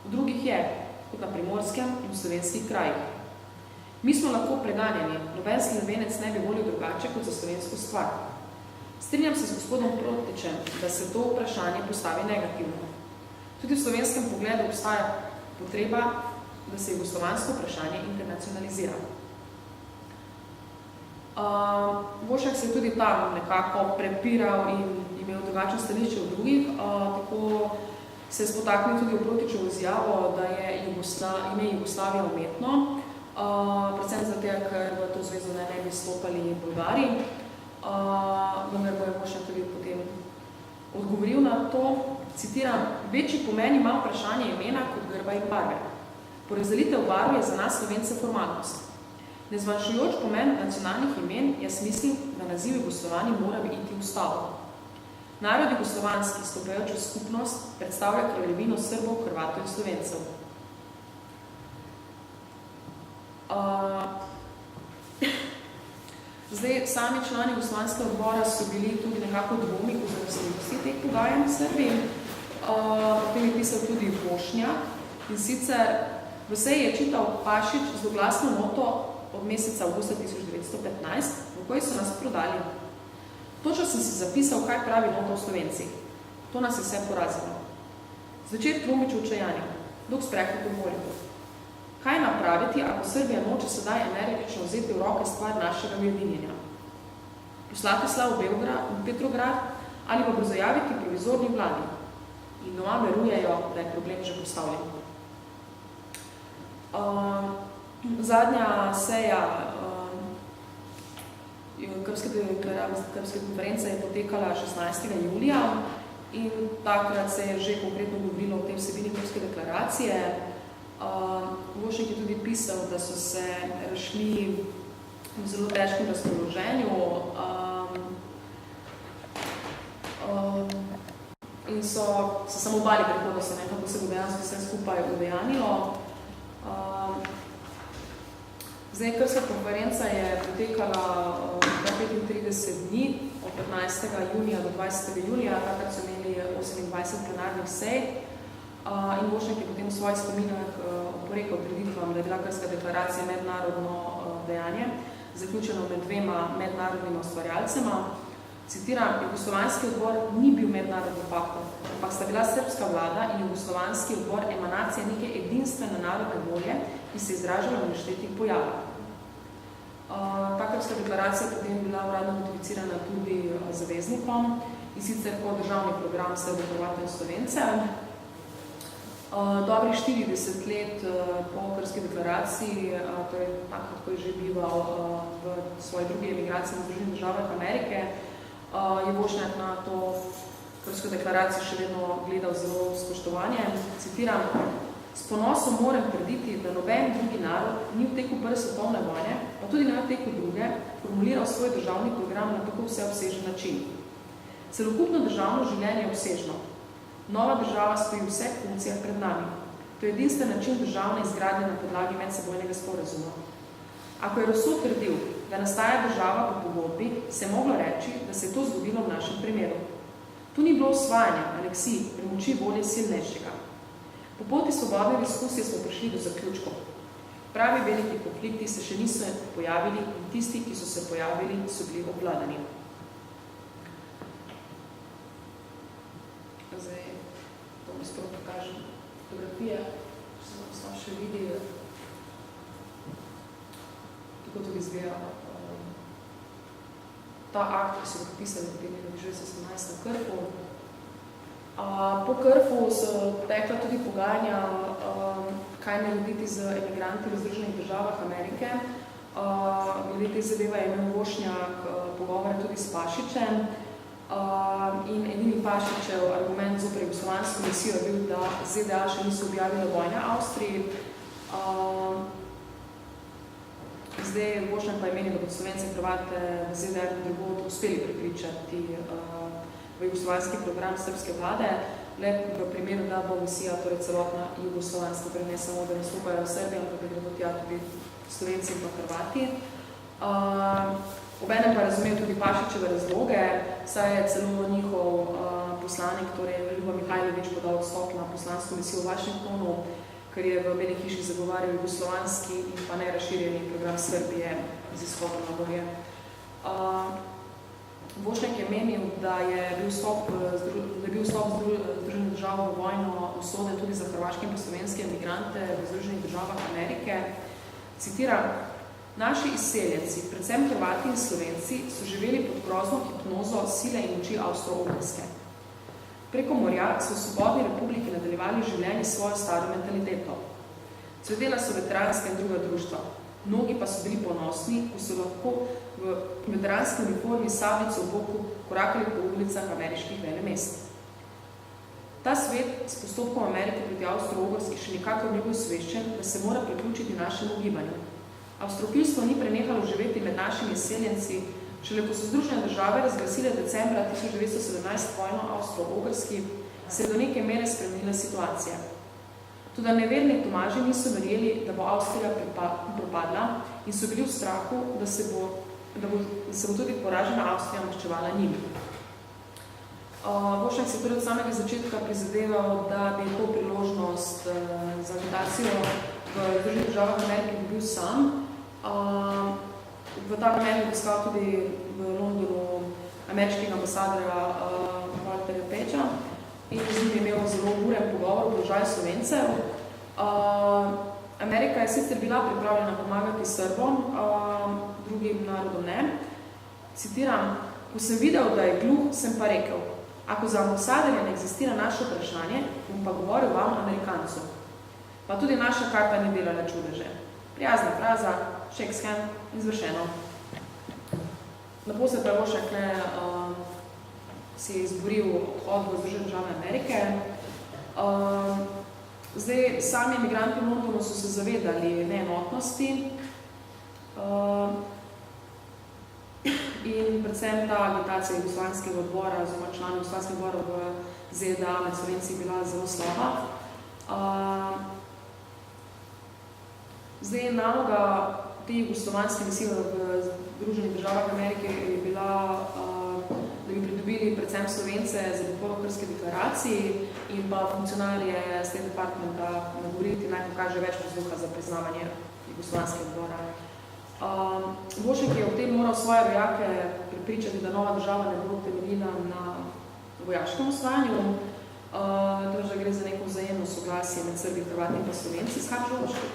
[SPEAKER 2] V drugih je, kot na Primorskem in v slovenskih krajih. Mi smo lahko preganjeni, noben Slovenec ne bi volil drugače kot za slovensko stvar. Strinjam se z gospodom Protečem, da se to vprašanje postavi negativno. Tudi v slovenskem pogledu obstaja potreba, da se jugoslovansko vprašanje internacionalizira. Vošek se je tudi tam nekako prepiral in imel drugačno stališče od drugih, tako se je spotaknil tudi v Protičevo izjavo, da je ime Jugoslavija umetno, predvsem zato, ker v to zvezo ne bi stopali Bolgari, vendar bo je Vošek tudi potem odgovoril na to, citiram, večji pomen ima vprašanje imena kot grba in barve. Porazdelitev barve je za nas Slovence formalnost. Nezmanjšujoč pomen nacionalnih imen, jaz mislim, da naziv Jugoslovani mora iti v ustavo. Narod jugoslovanski, stopajoč v skupnost, predstavlja kraljevino Srbov, Hrvatov in Slovencev. Zdaj, sami člani jugoslovanskega odbora so bili tudi nekako dvomi v zanesljivosti teh pogajanj v Srbiji. Potem je pisal tudi Bošnjak in sicer v seji je čital Pašič z oglasno noto od meseca avgusta 1915, v koji so nas prodali. Točno sem si zapisal, kaj pravi nota v Slovenci. To nas je vse porazilo. Zvečer Trumič v čajanju, dolg sprehod v morju. Kaj napraviti, ako Srbija noče sedaj energično vzeti v roke stvar našega ujedinjenja? Poslati slav v Petrograd ali pa brozojaviti provizorni vladi? In doma verujejo, da je problem že postavljen. Zadnja seja Krpske konference je potekala 16. julija in takrat se je že konkretno govorilo o tej vsebini Krpske deklaracije. Vošek je tudi pisal, da so se razšli v zelo težkem razpoloženju in so se samo bali prihodnosti, kako se bo dejansko vse skupaj udejanilo. Zdaj, Krpska konferenca je potekala 35 dni, od 15. junija do 20. julija, takrat so imeli 28 plenarnih sej in Vošek je potem v svojih spominjah oporekal trditvam, da je bila Krpska deklaracija mednarodno dejanje, zaključeno med dvema mednarodnima ustvarjalcema. Citiram, Jugoslovanski odbor ni bil mednarodni faktor, ampak sta bila srpska vlada in Jugoslovanski odbor emanacija neke edinstvene narodne volje, ki se izražala v neštetih pojavah. Ta Krpska deklaracija je potem bila uradno notificirana tudi zaveznikom in sicer kot državni program Srbov, Hrvatov in Slovence. Dobrih 40 let po Krpski deklaraciji, torej takrat, ko je že bival v svoji drugi emigraciji v Združenih državah Amerike, je Vošnjak na to Krpsko deklaracijo še vedno gledal zelo spoštovanje. Citiram, s ponosom moram trditi, da noben drugi narod ni v teku prve svetovne vojne, pa tudi ne v teku druge, formuliral svoj državni program na tako vseobsežen način. Celokupno državno življenje je obsežno. Nova država stoji v vseh funkcijah pred nami. To je edinstven način državne izgradnje na podlagi medsebojnega sporazuma. Ako je Rousseau trdil, da nastaja država po pogodbi, se je moglo reči, da se je to zgodilo v našem primeru. Tu ni bilo osvajanja, aneksij, premoči volje silnejšega. Po poti svobodne diskusije smo prišli do zaključkov. Pravi veliki konflikti se še niso pojavili in tisti, ki so se pojavili, so bili obvladani. Zdaj, to mi spravo pokažem fotografije, če se vam še vidi, tako tudi izgleda ta akt, ki so ga pisali potem je že 17. Krfu. Po Krfu so tekla tudi pogajanja, kaj narediti z emigranti v Združenih državah Amerike. Glede te zadeva je imel Vošnjak pogovore tudi s Pašičem in edini Pašičev argument zoper jugoslovansko misijo je bil, da ZDA še niso objavile vojne Avstriji. Zdaj Vošnjak pa je menil, da bodo Slovence in Hrvate v ZDA in drugod uspeli prepričati v jugoslovanski program srpske vlade, le v primeru, da bo misija, torej celotna jugoslovanska, torej ne samo, da nastopajo v Srbiji, ampak da gredo tja tudi Slovenci in pa Hrvati. Obenem pa razumejo tudi Pašičeve razloge, saj je celo njihov poslanik, torej Ljubo Mihajlović, podal odstop na poslansko misijo v Washingtonu, ker je v Beli hiši zagovarjal jugoslovanski in pa nerazširjeni program Srbije z izhodom na Gorje. Vošnjak je menil, da je bil vstop Združenih držav v vojno usoden tudi za hrvaške in slovenske emigrante v Združenih državah Amerike. Citiram, naši izseljenci, predvsem Hrvati in Slovenci, so živeli pod grozno hipnozo sile in moči Avstro-Ogrske. Preko morja so v svobodni republiki nadaljevali življenje svojo staro mentaliteto. Cvetela so veteranska in druga društva. Mnogi pa so bili ponosni, ko so lahko v veteranski uniformi sablico v boku korakali po ulicah ameriških velemest. Ta svet s postopkom Amerike proti Avstro-Ogrski še nikakor ni bil osveščen, da se mora priključiti našemu gibanju. Avstrofilstvo ni prenehalo živeti med našimi izseljenci, šele ko so Združene države razglasile decembra 1917 vojno Avstro-Ogrski, se je do neke mere spremenila situacija. Tudi neverni Tomaži niso verjeli, da bo Avstrija propadla in so bili v strahu, da se bo tudi poražena Avstrija maščevala njim. Vošnjak se torej od samega začetka prizadeval, da bi to priložnost za agitacijo v Združenih državah Amerike dobil sam. V ta namen je obiskal tudi v Londonu ameriškega ambasadorja Walterja Peča in z njim je imel zelo uren pogovor o položaju Slovencev. Amerika je sicer bila pripravljena pomagati Srbom, drugim narodom ne. Citiram, ko sem videl, da je gluh, sem pa rekel, ako za ambasadorja ne eksistira naše vprašanje, bom pa govoril vam, Amerikancu. Pa tudi naša karta ni delala čudeže. Prijazna fraza, shakes hand, izvršeno. Naposled pa je Vošnjak si je izboril odhod v Združene države Amerike. Zdaj, sami emigranti v Londonu so se zavedali neenotnosti in predvsem ta agitacija jugoslovanskega odbora, oziroma člani jugoslovanskega odbora v ZDA med Slovenci bila zelo slaba. Zdaj, naloga te jugoslovanske misije v Združenih državah Amerike je bila, da bi pridobili predvsem Slovence za podporo Krške deklaraciji in pa funkcionarje State Departmenta nagovoriti naj pokaže več posluha za priznavanje jugoslovanskega odbora. Vošnjak je ob tem moral svoje rojake prepričati, da nova država ne bo temeljila na vojaškem osvajanju, da gre za neko vzajemno soglasje med Srbi, Hrvati in pa Slovenci iz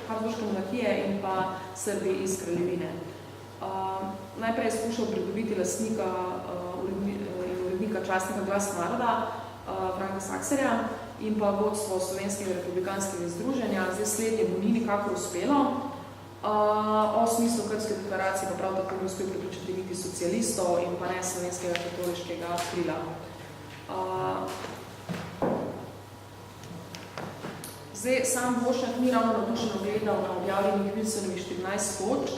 [SPEAKER 2] Habsburške monarhije in pa Srbi iz Kraljevine. Najprej je skušal pridobiti lastnika in urednika častnega Glas naroda, Franka Sakserja, in pa vodstvo Slovenskega republikanskega združenja. Zdaj slednje mu ni nikakor uspelo. O smislu Krške deklaracije pa prav tako ni uspel pripričati niti socialistov in pa ne slovenskega katoliškega krila. Zdaj, sam Vošnjak ni ravno navdušeno gledal na objavljenih Wilsonovih 14 točk.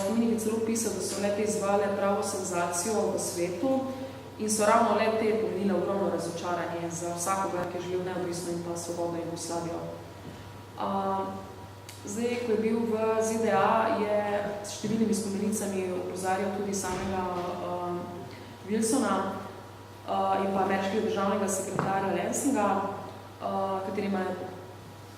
[SPEAKER 2] Spomenik je celo pisal, da so le-te izvale pravo senzacijo v svetu in so ravno le-te pomenile ogromno razočaranje za vsakogar, ki je želel neodvisno in pa svobodno Jugoslavijo. Zdaj, ko je bil v ZDA, je s številnimi spomenicami opozarjal tudi samega Wilsona in pa ameriškega državnega sekretarja Lansinga, katerima je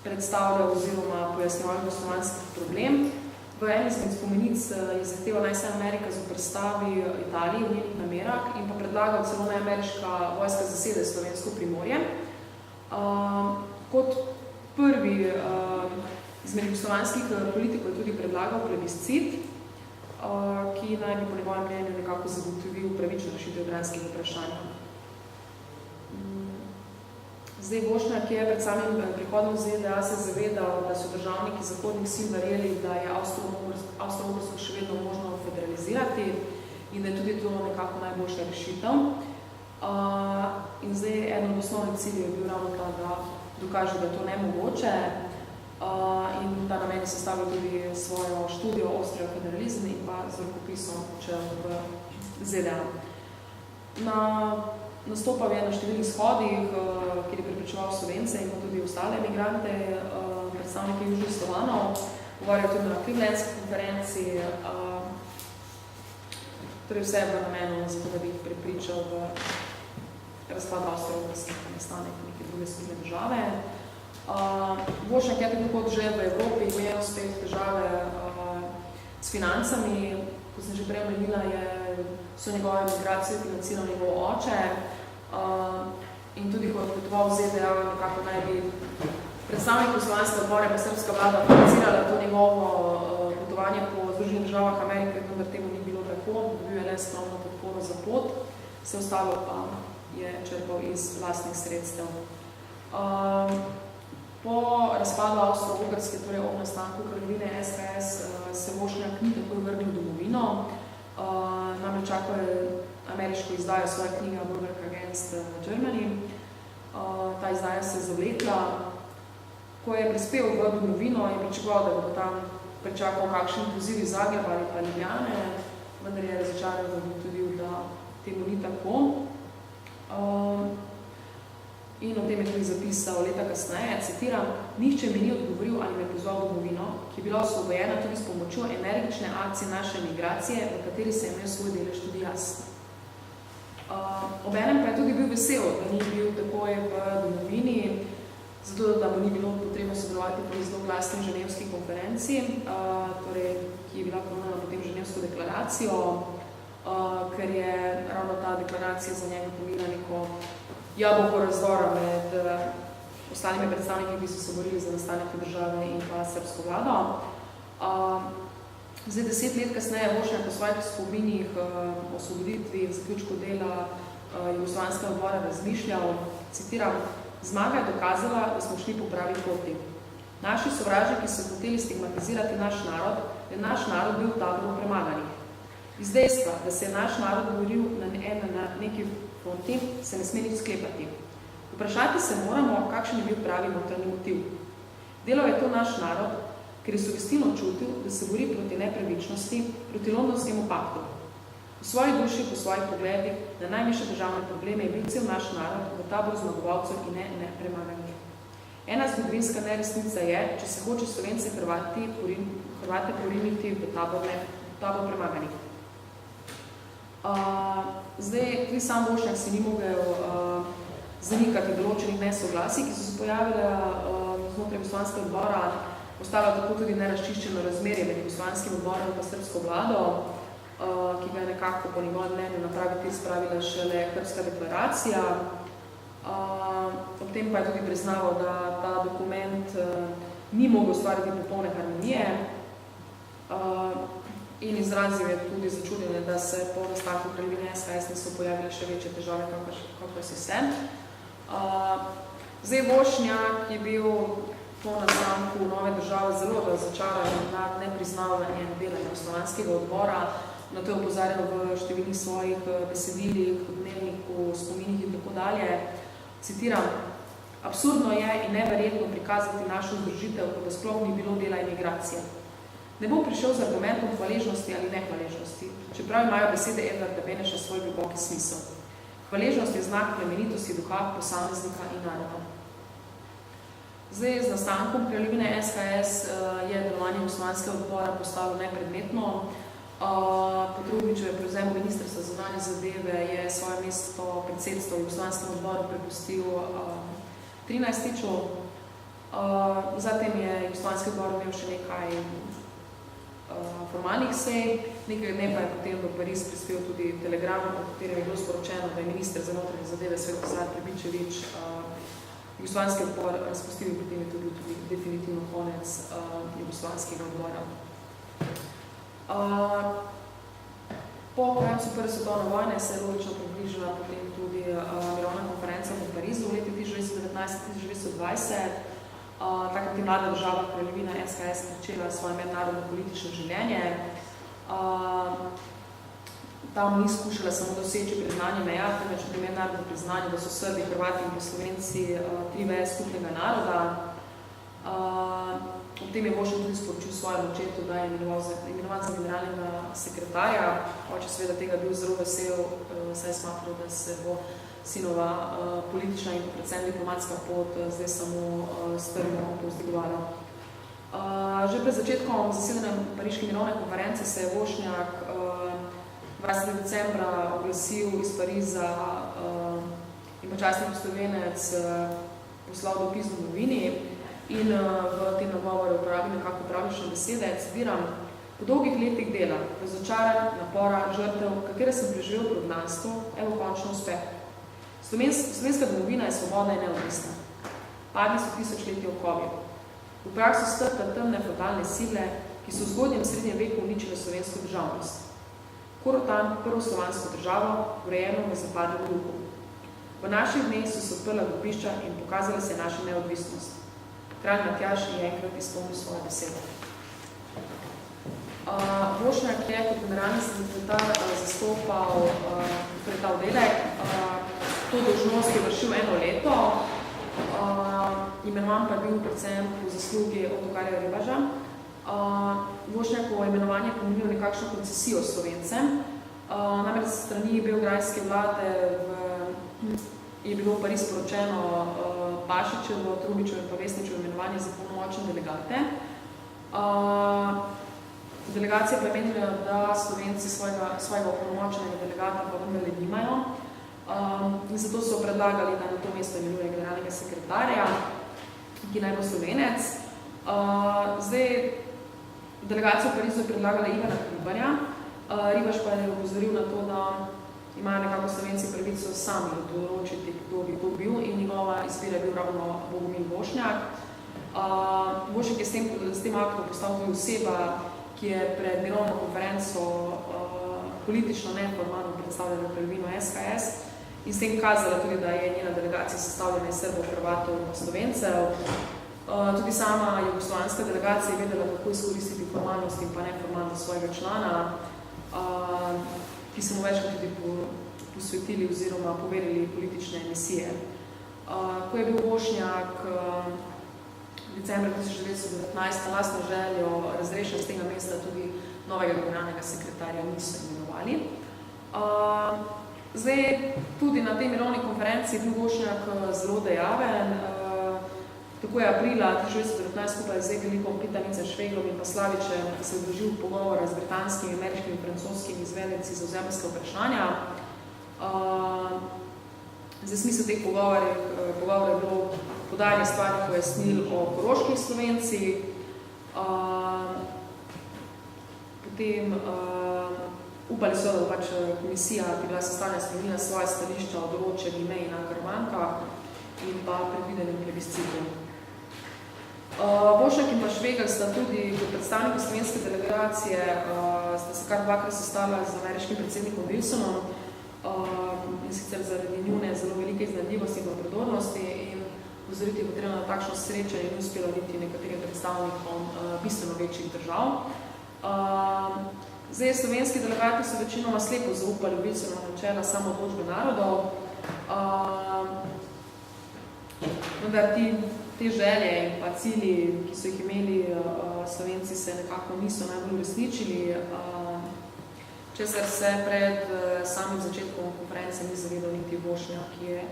[SPEAKER 2] predstavljal oziroma pojasnjeval jugoslovanski problem. V eni izmed spomenic je zahteval, naj se Amerika zoprstavi Italiji v njenih namerah in pa predlagal celo naj ameriška vojska zasede slovensko primorje. Kot prvi izmed jugoslovanskih politikov je tudi predlagal plebiscit, ki naj bi po njegovem mnenju nekako zagotovil pravično rešitev jadranskih vprašanj. Zdaj, Vošnjak je pred samim prihodom ZDA se zavedal, da so državniki zahodnih sil verjeli, da je Avstro-Ogrsko še vedno možno federalizirati in da je tudi to nekako najboljša rešitev. In zdaj, eden od osnovnih ciljev je bil ravno ta, da dokaže, da je to nemogoče in ta namen je sestavil tudi svojo študijo Avstrija federalizem in pa z rokopisom počel v ZDA. Na Nastopal je na številnih shodih, kjer je prepričeval Slovence in tudi ostale emigrante, predstavnike Južnih Slovanov, govoril tudi na Clevelandski konferenci, torej vse v namenu, zato da bi jih prepričal v razpad Avstro-Ogrske nastanek neke druge skupne države. Vošnjak je tako kot že v Evropi imel spet težave s financami. Ko sem že prej omenila, so njegove migracije financiral njegov oče in tudi ko potoval v ZDA, nekako naj bi predstavnik Slovanske odbore pa srpska vlada financirala to njegovo potovanje po Združenih državah Amerike, vendar temu ni bilo tako, dobil je le skromno podporo za pot, vse ostalo pa je črpal iz vlastnih sredstev. Po razpadu Avstro-Ogrske, torej ob nastanku kraljevine SHS, se Vošnjak ni takoj vrnil v domovino. Namreč čakal je ameriško izdajo svoje knjige Work Against Germany. Ta izdaja se je zavlekla. Ko je prispel v domovino, je pričakoval, da bo tam pričakal kakšen poziv iz Zagreba ali pa Ljubljane, vendar je razočaran zagotovil, da temu ni tako. In o tem je tudi zapisal leta kasneje, citiram, nihče mi ni odgovoril ali me pozval v domovino, ki je bila osvobojena tudi s pomočjo energične akcije naše migracije, v kateri se je imel svoj delež tudi jaz. Obenem pa je tudi bil vesel, da ni bil takoj v domovini, zato da mu ni bilo potrebno sodelovati pri zloglasni ženevski konferenci, torej, ki je bila ponovna potem ženevsko deklaracijo, ker je ravno ta deklaracija za njega pomila neko jabolko razdora med ostalimi predstavniki, ki so se borili za nastanek države in pa srpsko vlado. Zdaj 10 let kasneje Vošnjak po svojih spominih o osvoboditvi v zaključku dela Jugoslovanskega odbora razmišljal, citiram, zmaga je dokazala, da smo šli po pravi poti. Naši sovražniki so hoteli stigmatizirati naš narod, da je naš narod bil v taboru premaganih. Iz dejstva, da se je naš narod boril na neki fronti, se ne sme nič sklepati. Vprašati se moramo, kakšen je bil pravi notranji motiv. Delal je to naš narod, ker je sogestino čutil, da se bori proti nepravičnosti, proti londonskemu paktu. V svoji duši, po svojih pogledih, na najvišje državne probleme je bil cel naš narod v taboru zmagovalcev in ne premaganih. Ena zgodovinska neresnica je, če se hoče Slovence Hrvate poriniti v tabor premaganih. Zdaj, tudi sam Vošnjak si ni mogel zanikati določenih nesoglasij, ki so se pojavile znotraj Jugoslovanskega odbora, ostalo tako tudi neraščiščeno razmerje med Jugoslovanskim odborom in pa srpsko vlado, ki ga je nekako po njegovem mnenju na pravi tir spravila šele Krpska deklaracija. Ob tem pa je tudi priznaval, da ta dokument ni mogel ustvariti popolne harmonije, in izrazil je tudi začudenje, da se po nastanku kraljevine SHS niso pojavile še večje težave, kakor si se. Zdaj Vošnjak je bil po nastanku nove države zelo razočaran nad nepriznavanjem dela Jugoslovanskega odbora. Na to je opozarjal v številnih svojih besedilih, dnevniku, spominih in tako dalje. Citiram, absurdno je in neverjetno prikazati našo združitev, da sploh ni bilo dela imigracije. Ne bom prišel z argumentom hvaležnosti ali nehvaležnosti, čeprav imajo besede Edvarda Beneša svoj globoki smisel. Hvaležnost je znak plemenitosti duha, posameznika in naroda. Zdaj, z nastankom kraljevine SHS je delovanje Jugoslovanskega odbora postalo nepredmetno. Po Trubničevem prevzemu ministrstva za zunanje zadeve je svoje mesto predsedstvo Jugoslovanskemu odboru prepustil 13. Zatem je Jugoslovanski odbor imel še nekaj formalnih sej. Nekaj dne pa je potem v Pariz prispel tudi telegram, po katerem je bilo sporočeno, da je minister za notranje zadeve Svetozar Prebičevič Jugoslovanski odbor razpustil in potem je tudi definitivno konec Jugoslovanskega odbora. Po koncu Prve svetovne vojne se je logično približila potem tudi mirovna konferenca v Parizu v leti 1919-1920. Takrat je mlada država kraljevina SHS začela svoje mednarodno politično življenje. Tam ni skušala samo doseči priznanje meja, temveč tudi mednarodno priznanje, da so Srbi, Hrvati in Slovenci tri veje skupnega naroda. Ob tem je Vošnjak tudi sporočil svojemu očetu, da je imenovan za generalnega sekretarja. Oče seveda tega bil zelo vesel, saj je smatral, da se bo sinova politična in predvsem diplomatska pot zdaj samo strmo povzdigovala. Že pred začetkom zasedanja Pariške mirovne konference se je Vošnjak 20. decembra oglasil iz Pariza in počasni poslovenec poslal dopis v novini in v tem nagovoru uporabil nekako pravlične besede, citiram: "Po dolgih letih dela, razočaranj, napora, žrtev, katere sem preživel v prognanstvu, evo končno uspeh. Slovenska domovina je svobodna in neodvisna. Padli so tisočletji okovi. V praksu strta temne feudalne sile, ki so v zgodnjem srednjem veku uničile slovensko državnost. Korotan, prvo slovansko državo, urejeno v zapadnem duhu. V naših dneh so se odprla grobišča in pokazala se naša neodvisnost. Kralj Matjaž je enkrat izpolnil svoje besede." Vošnjak je kot generalni sekretar zastopal ta oddelek. To dolžnost je vršil 1 leto. Imenovan pa je bil predvsem po zaslugi Otokarja Ribaža. Vošnjakovo imenovanje pomenilo nekakšno koncesijo Slovencem. Namreč strani beograjske vlade je bilo v Pariz poročeno Pašičevo, Trubičevo in pa Vesničevo imenovanje za polnomočne delegate. Delegacija pa je menila, da Slovenci svojega polnomočnega delegata pa vendarle nimajo. In zato so predlagali, da na to mesto imenuje generalnega sekretarja, ki naj bo Slovenec. Zdaj, delegacijo v Parizu je predlagala Ivana Hribarja. Ribaš pa je opozoril na to, da imajo nekako Slovenci pravico sami določiti, kdo bi to bil, in njegova izbira je bil ravno Bogomil Vošnjak. Vošnjak je s tem aktom postal tudi oseba, ki je pred mirovno konferenco politično neformalno predstavljala kraljevino SHS in s tem kazala tudi, da je njena delegacija sestavljena iz Srbov, Hrvatov in Slovencev. Tudi sama jugoslovanska delegacija je vedela, kako izkoristiti formalnost in pa neformalnost svojega člana, ki so mu večkrat tudi posvetili oziroma poverili politične emisije. Ko je bil Vošnjak decembra 2019 na lastno željo razrešen z tega mesta, tudi novega generalnega sekretarja niso imenovali. Zdaj, tudi na tej mirovni konferenci je bil Vošnjak zelo dejaven. Tako je aprila 2019 skupaj z Egelikom, Pitanice, Šveglom in pa Slavičem se je vložil pogovora z britanskimi, ameriškimi in francoskimi izvedenci za ozemeljska vprašanja. Zdaj, smisel teh pogovorov je bilo podajanje stvarnih pojasnil o koroških Slovencih, potem upali so, da pač komisija, ki bila sestavljena, spremenila svoje stališča o določeni meji na Karavanka in pa predvidenem plebiscitu. Vošnjak in pa Švegelj sta tudi kot predstavniki slovenske delegacije sta se kar dvakrat sestala z ameriškim predsednikom Wilsonom in sicer zaradi njune zelo velike iznajdljivosti in prodornosti, in pozoriti je potrebno na takšno srečanje in uspelo niti nekaterim predstavnikom bistveno večjih držav. Zdaj, slovenski delegati so večinoma slepo zaupali v Wilsonova načela samoodločbe narodov, vendar te želje in pa cilji, ki so jih imeli Slovenci, se nekako niso najbolj uresničili, česar se pred samim začetkom konference ni zavedal niti Vošnjak, ki je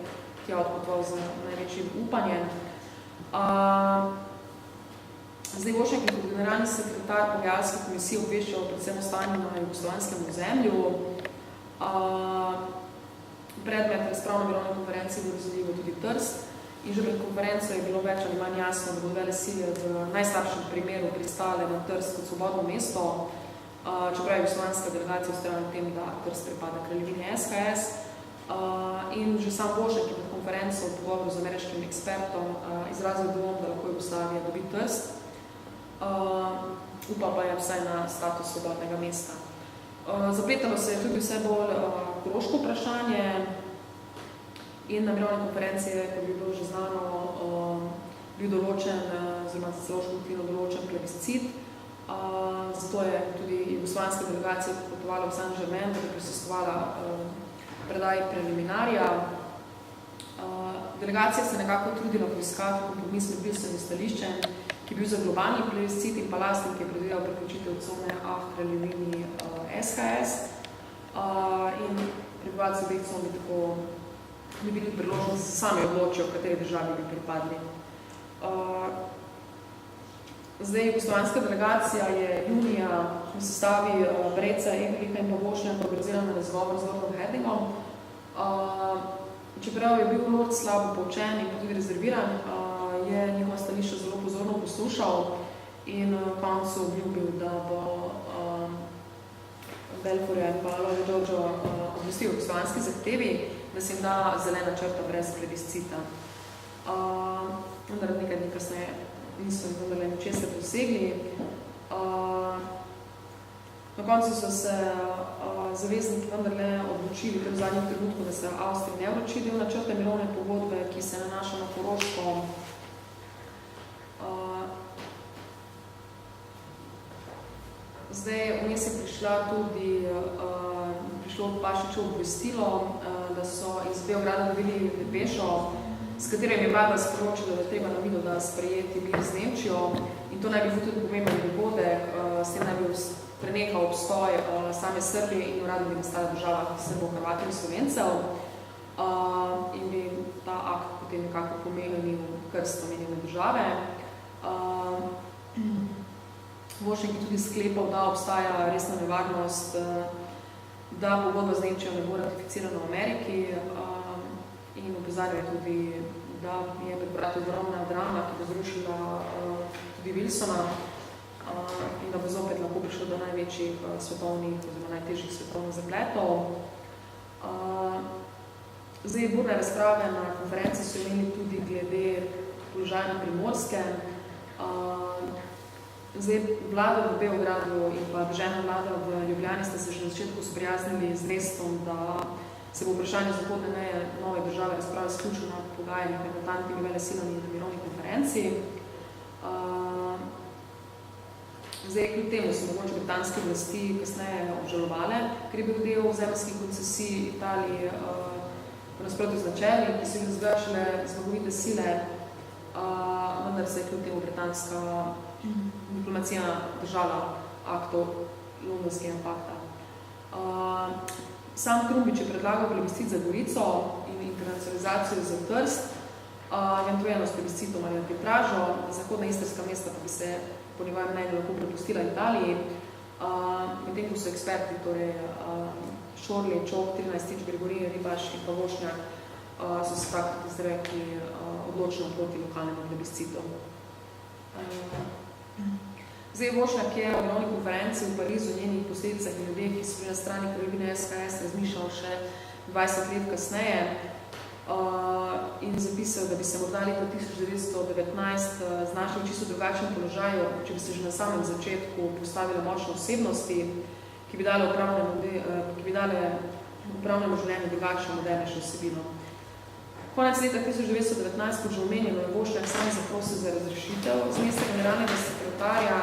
[SPEAKER 2] tja odpotoval z največjim upanjem. Zdaj, Vošnjak je kot generalni sekretar pogajalske komisije obveščal predvsem o stanju na jugoslovanskem ozemlju. Predmet razpravno mirovne konference je bil razumljivo tudi Trst. In že pred konferenco je bilo več ali manj jasno, da bodo vele sile v najslabšem primeru pristale na Trst kot svobodno mesto, čeprav je jugoslovanska delegacija ustrajala na tem, da Trst pripada kraljevini SHS. In že sam Vošnjak je pred konferenco v pogovoru z ameriškim ekspertom izrazil dvom, da lahko Jugoslavija dobi Trst. Upa pa je vsaj na status svobodnega mesta. Zapletalo se je tudi vse bolj koroško vprašanje in na mirovni konferenci, kot bi bilo že znano, bil določen, oziroma za celoško skupino določen plebiscit. Zato je tudi jugoslovanska delegacija potovala v Saint-Germain, da bi prisostovala predaji preliminarja. Delegacija se nekako trudila poiskati kompromis med Wilsonovim stališčem, ki je bil za globalni plebiscit, in pa lastnik, ki je predvidel priključitev cone A v kraljevini SHS. In prebivalci obeh con bi tako bi bili priložnost, da se sami odločijo, v kateri državi bi pripadli. Zdaj, jugoslovanska delegacija je junija v sestavi Breca, Evelika in Pavošnjaka organizirana razgovor z Lordom Herdingom. Čeprav je bil Lord slabo poučen in tudi rezerviran, je njihova stališča zelo pozorno poslušal in v koncu obljubil, da bo Balfourja in pa Lloyda Georgeo obvestil o jugoslovanski zahtevi, da se jim da zelena črta brez plebiscita. Vendar nekaj dni kasneje niso vendarle ničesar dosegli. Na koncu so se zavezniki vendarle odločili v zadnjem trenutku, da se Avstriji ne vroči del načrta mirovne pogodbe, ki se nanaša na Koroško. Zdaj, vmes je prišlo Pašičevo obvestilo, da so iz Beograda dobili depešo, s katerim je vlada sporočila, da je treba na Vidovdan sprejeti mir z Nemčijo in to naj bi bil tudi pomemben dogodek, s tem naj bi prenehal obstoj same Srbije in uradno bi nastala država Srbov, Hrvatov in Slovencev in bi ta akt potem nekako pomenil krst omenjene države. Vošnjak je tudi sklepal, da obstaja resna nevarnost, da pogodba z Nemčijo ne bo ratificirana v Ameriki in opozarja tudi, da je pred vratom ogromna drama, ki bo zrušila tudi Wilsona in da bo zopet lahko prišlo do največjih svetovnih oziroma najtežjih svetovnih zapletov. Zdaj, burne razprave na konferenci so imeli tudi glede položaja na Primorskem. Zdaj, vlada v Beogradu in pa državna vlada v Ljubljani sta se že na začetku sprijaznili z dejstvom, da se bo vprašanje zahodne meje nove države razpravljalo izključno na pogajanjih med natantnimi velesilami na mirovni konferenci. Zdaj, kljub temu so mogoče britanske vlasti kasneje obžalovale, ker je bil del zemeljskih koncesij Italiji v nasprotju z načeli, ki so jih razglašale zmagovite sile, vendar se je kljub temu britanska diplomacija držala aktov Londonskega pakta. Sam Trumbič je predlagal plebiscit za Gorico in internacionalizacijo za Trst, eventualno s plebiscitom ali arbitražo, zahodna istrska mesta pa bi se po njegovem mnenju lahko prepustila Italiji. Medtem ko so eksperti, torej Šorli, Čok, 13. Gregorije, Ribaš in Pavošnjak, so se takrat izrekli odločno proti lokalnemu plebiscitu. Zdaj, Vošnjak je v mirovni konferenci v Parizu njenih posledicah in ljudeh, ki so bili na strani kolegine SKS, razmišljal še 20 let kasneje in zapisal, da bi se morda leta 1919 znašli v čisto drugačnem položaju, če bi se že na samem začetku postavile močne osebnosti, ki bi dale upravnemu življenju drugačno, modernejšo osebino. Konec leta 1919, kot že omenjeno, je Vošnjak sam zaprosil za razrešitev z mesta generalnega sekretarja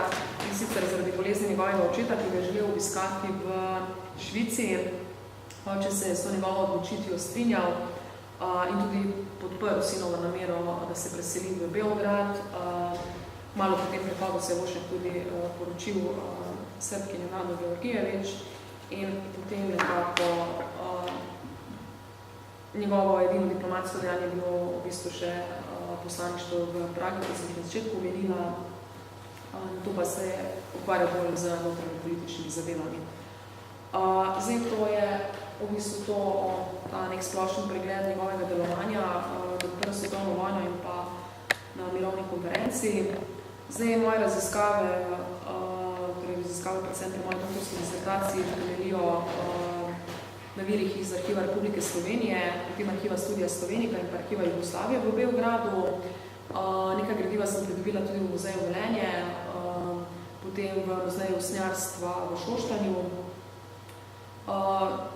[SPEAKER 2] in sicer zaradi bolezni njegovega očeta, ki ga je želel obiskati v Švici. Oče se je s to njegovo odločitvijo strinjal in tudi podprl sinovo namero, da se preseli v Beograd. Malo po tem prehodu se je Vošnjak tudi poročil Srbkinjo Nado Georgijevič in potem nekako njegovo edino diplomatsko dejanje je bilo v bistvu še poslaništvo v Pragi, ki sem jih na začetku omenila, to pa se je ukvarjal bolj z notranjimi političnimi zadevami. Zdaj, to je v bistvu to ta nek splošen pregled njegovega delovanja med Prvo svetovno vojno in pa na mirovni konferenci. Zdaj, moje raziskave, predvsem pri moji doktorski disertaciji, temeljijo na virih iz Arhiva Republike Slovenije, potem Arhiva Studija Slovenika in pa Arhiva Jugoslavije v Beogradu. Nekaj gradiva sem pridobila tudi v muzeju Velenje, potem v muzeju usnjarstva v Šoštanju.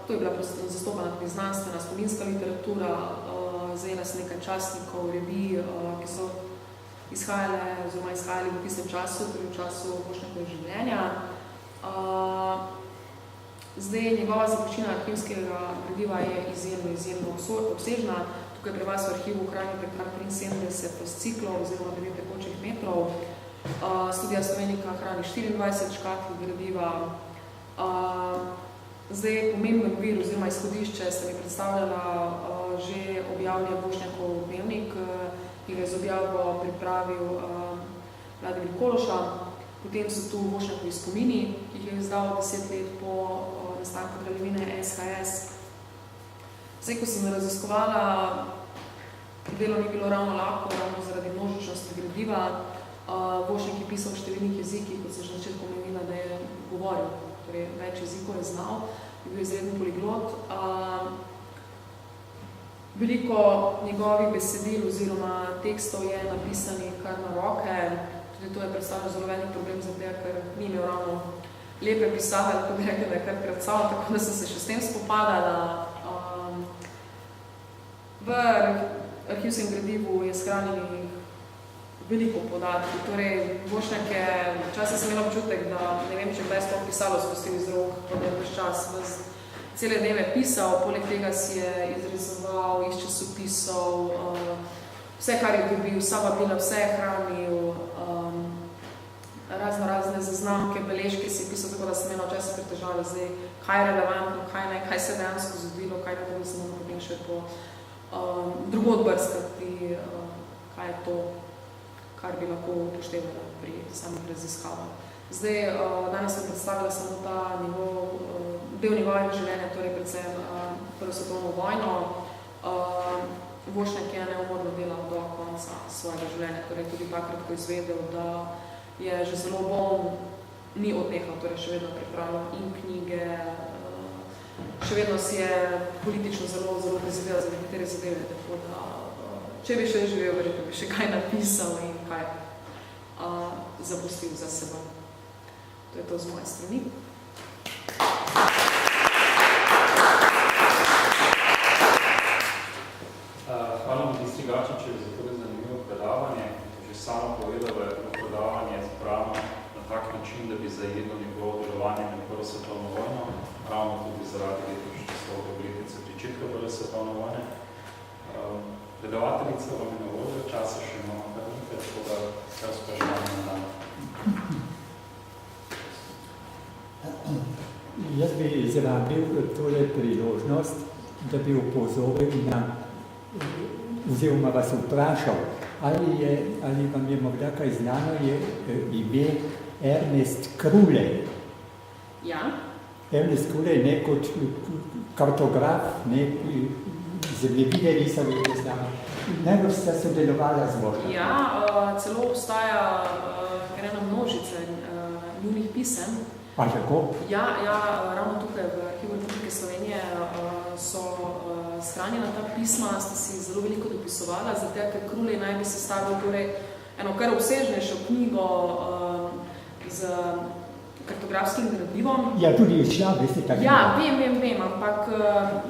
[SPEAKER 2] To je bila zastopana tudi znanstvena, spominska literatura, zajela se nekaj časnikov, revij, ki so izhajali v tistem času, tudi v času Vošnjakovega življenja. Zdaj, njegova zapuščina arhivskega gradiva je izjemno obsežna. Tukaj pri vas v arhivu hranite kar 73 fasciklov oziroma 9 tekočih metrov. Studija Slovenika hrani 24 škatl gradiva. Zdaj, pomemben vir oziroma izhodišče sta mi predstavljala že objavljen Vošnjakov dnevnik, ki ga je z objavo pripravil Vladimir Kološa. Potem so tu Vošnjakovi spomini, ki jih je izdal 10 let po nastanku kraljevine SHS. Zdaj, ko sem raziskovala, delo ni bilo ravno lahko, ravno zaradi množičnosti gradiva. Vošnjak je pisal v številnih jezikih, kot sem že začetku omenila, da je govoril, torej več jezikov je znal, je bil izredni poliglot. Veliko njegovih besedil oziroma tekstov je napisanih kar na roke. Tudi to je predstavljeno zelo velik problem, zato ker ni imel ravno lepe pisave, tako bi rekla, da je kar kracal, tako da sem se še s tem spopadala. V arhivskem gradivu je shranjenih veliko podatkov. Torej, Vošnjak je, včasih sem imela občutek, da ne vem, če kdaj sploh pisalo spustil iz rok, pa da je ves čas cele dneve pisal, poleg tega si je izrezoval iz časopisov, vse, kar je dobil, vsa vabila, vse je hranil, razne zaznamke, beležke si je pisal, tako da sem imela včasih pretežala zdaj, kaj je relevantno, kaj se je dejansko zgodilo, kaj ne se moramo potem še po drugod brskati, kaj je to, kar bi lahko upoštevala pri samih raziskavah. Zdaj, danes sem predstavila samo ta del njegovega življenja, torej predvsem Prvo svetovno vojno. Vošnjak je neumorno delal do konca svojega življenja, torej tudi takrat, ko je izvedel, da je že zelo boln, ni odnehal, torej še vedno pripravljal in knjige, še vedno si je politično zelo prizadeval za nekatere zadeve, tako da če bi še živel, verjetno bi še kaj napisal in kaj zapustil za seboj. To je to z moje strani.
[SPEAKER 1] Hvala magistri Gačičevi za to zanimivo predavanje. Že samo povedala je to predavanje zbrano na tak način, da bi zajedlo njegovo delovanje med Prvo svetovno vojno, ravno tudi zaradi letošnje 100. obletnice pričetka Prve svetovne vojne. Predavateljica vam je na voljo, časa še imamo kar nekaj, tako da kar sprašanje na dan.
[SPEAKER 3] Jaz bi izrabil tole priložnost, da bi upozoril na, oziroma vas vprašal, ali vam je morda kaj znano, je ime Ernest Krulej.
[SPEAKER 2] Ja.
[SPEAKER 3] Ernest Krulej, ne kot kartograf, ne zemljevide risal, je znamo. Najbolj sta sodelovala z Vošnjakom.
[SPEAKER 2] Ja, celo obstaja ena množica njunih pisem.
[SPEAKER 3] A tako?
[SPEAKER 2] Ja, ravno tukaj v Arhivu Republike Slovenije so shranjena ta pisma, sta si zelo veliko dopisovala, zato ker Krulej naj bi sestavil torej eno kar obsežnejšo knjigo z kartografskim gradivom.
[SPEAKER 3] Ja, tudi izšla, veste, tako.
[SPEAKER 2] Ja, vem, ampak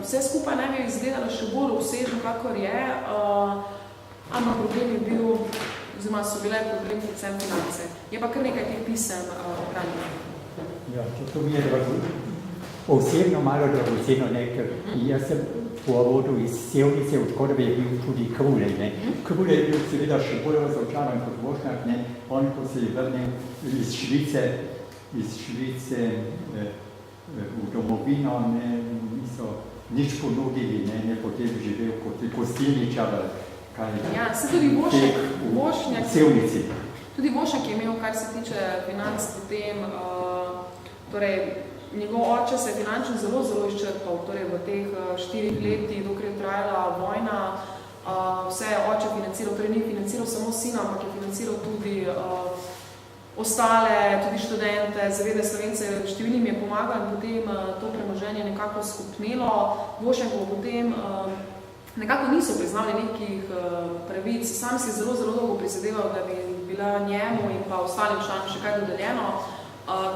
[SPEAKER 2] vse skupaj naj bi izgledalo še bolj obsežno, kakor je, ampak problem je bil, oziroma so bile problem predvsem finance. Je pa kar nekaj teh pisem ohranjenih.
[SPEAKER 3] Ja, to mi je osebno malo dragoceno, ker jaz sem porodu iz Sevnice, od Korbe je bil tudi Krulej. Krulej je bil seveda še bolj razočaran kot Vošnjak, on, ko se je vrnil iz Švice v domovino, niso nič ponudili, ne potem živel kot gostilničar.
[SPEAKER 2] Ja, se tudi Vošnjak,
[SPEAKER 3] Sevnici.
[SPEAKER 2] Tudi Vošnjak je imel, kar se tiče financ, potem, torej, njegov oče se je finančno zelo izčrpal, torej v teh 4 letih, dokler je trajala vojna, vse je oče financiral, torej ni financiral samo sina, ampak je financiral tudi ostale, tudi študente, zavede Slovence, številnim je pomagal in potem to premoženje nekako skupnelo. Vošnjakovo potem nekako niso priznali nekih pravic, sam si zelo dolgo prizadeval, da bi bila njemu in pa ostalim članom še kaj dodeljeno.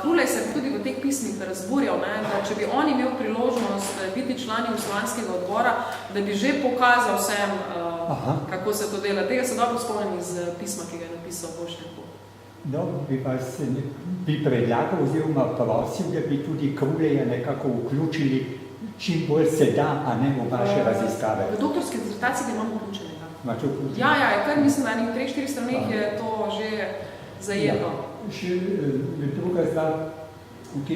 [SPEAKER 2] Krulej se je tudi v teh pismih razburjal, da če bi on imel priložnost biti član Jugoslovanskega odbora, da bi že pokazal vsem, kako se to dela. Tega se dobro spomnim iz pisma, ki ga je napisal Vošnjaku.
[SPEAKER 3] No, bi predlagal oziroma prosil, da bi tudi Kruleja nekako vključili čim bolj se da, a ne v vaše raziskave.
[SPEAKER 2] V doktorski disertaciji ga imamo vključenega.
[SPEAKER 3] Imate vključenega?
[SPEAKER 2] Ja, kar mislim, da enih 3-4 straneh je to že zajedno.
[SPEAKER 3] Še druga stvar, ki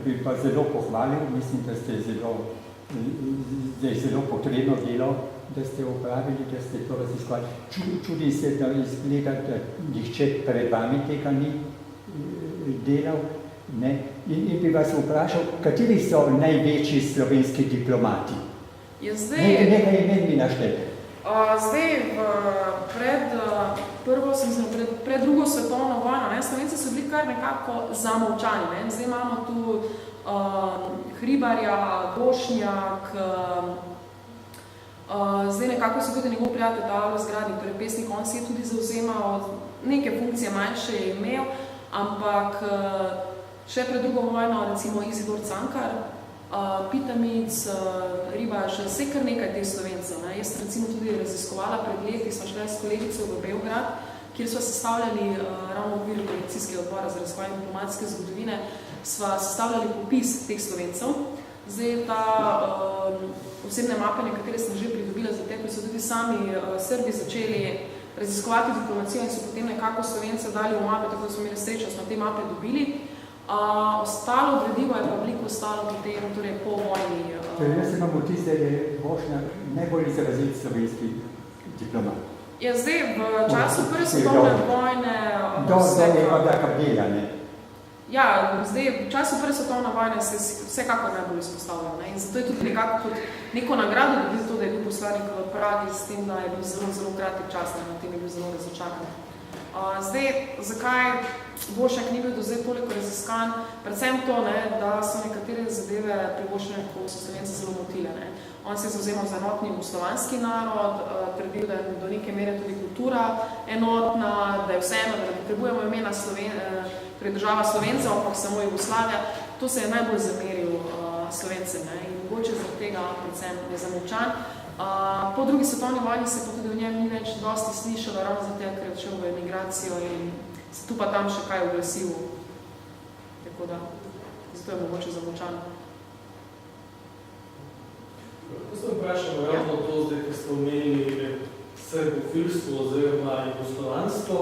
[SPEAKER 3] bi pa zelo pohvalil, mislim, da ste zelo da je zelo potrebno delo, da ste opravili, da ste to raziskovali. Čudi se, da izgleda, da nihče pred vami tega ni delal. Ne? In bi vas vprašal, kateri so največji slovenski diplomati? Nekaj imen mi naštejte.
[SPEAKER 2] Pred drugo svetovno vojno, Slovenci so bili kar nekako zamolčani. Zdaj imamo tu Hribarja, Bošnjak, zdaj nekako se tudi njegov prijatelj Davlo Zgradnik, torej pesnik, on si je tudi zauzemal, neke funkcije manjše je imel, ampak še pred drugo vojno, recimo Izidor Cankar, Pitamic, Ribaš, vse kar nekaj teh Slovencev. Jaz recimo tudi raziskovala pred leti, smo šli s kolegico v Beograd, kjer smo sestavljali ravno v okviru kolekcijskega odbora za raziskovanje diplomatske zgodovine, smo sestavljali popis teh Slovencev. Zdaj ta osebne mape, nekatere sem že pridobila za te, ko so tudi sami Srbi začeli raziskovati diplomacijo in so potem nekako Slovence dali v mape, tako da smo imeli srečo, smo te mape dobili. Ostalo gradivo je pa veliko ostalo potem, torej po vojni.
[SPEAKER 3] Jaz imam vtis, da je Bošnjak najbolj izrazit slovenski diplomat.
[SPEAKER 2] Ja, zdaj v času prve svetovne vojne... Ja, zdaj v času prve svetovne vojne se vsekako najbolj izpostavljal. In zato je tudi nekako kot neko nagrado dobil to, da je bil poslanik v Pragi s tem, da je bil zelo kratek čas, na tem je bil zelo razočakan. Zdaj, zakaj Bošnjak ni bil do zdaj toliko raziskan? Predvsem to, da so nekatere zadeve pri Bošnjaku so Slovence zelo motile. On se je zauzemal za enotni jugoslovanski narod, trdil, da je do neke mere tudi kultura enotna, da je vseeno, da ne potrebujemo imena torej država Slovencev, ampak samo Jugoslavija. To se je najbolj zameril Slovencem in mogoče zaradi tega predvsem je zamolčan. Po drugi svetovni vojni se pa tudi v njem ni več dosti slišalo, ravno zato, ker je odšel v emigracijo in se tu pa tam še kaj oglasil. Tako da, zato je mogoče zamolčan.
[SPEAKER 4] Ko sem vprašal ravno to, zdaj, ko ste omenili srbofilstvo oziroma jugoslovanstvo,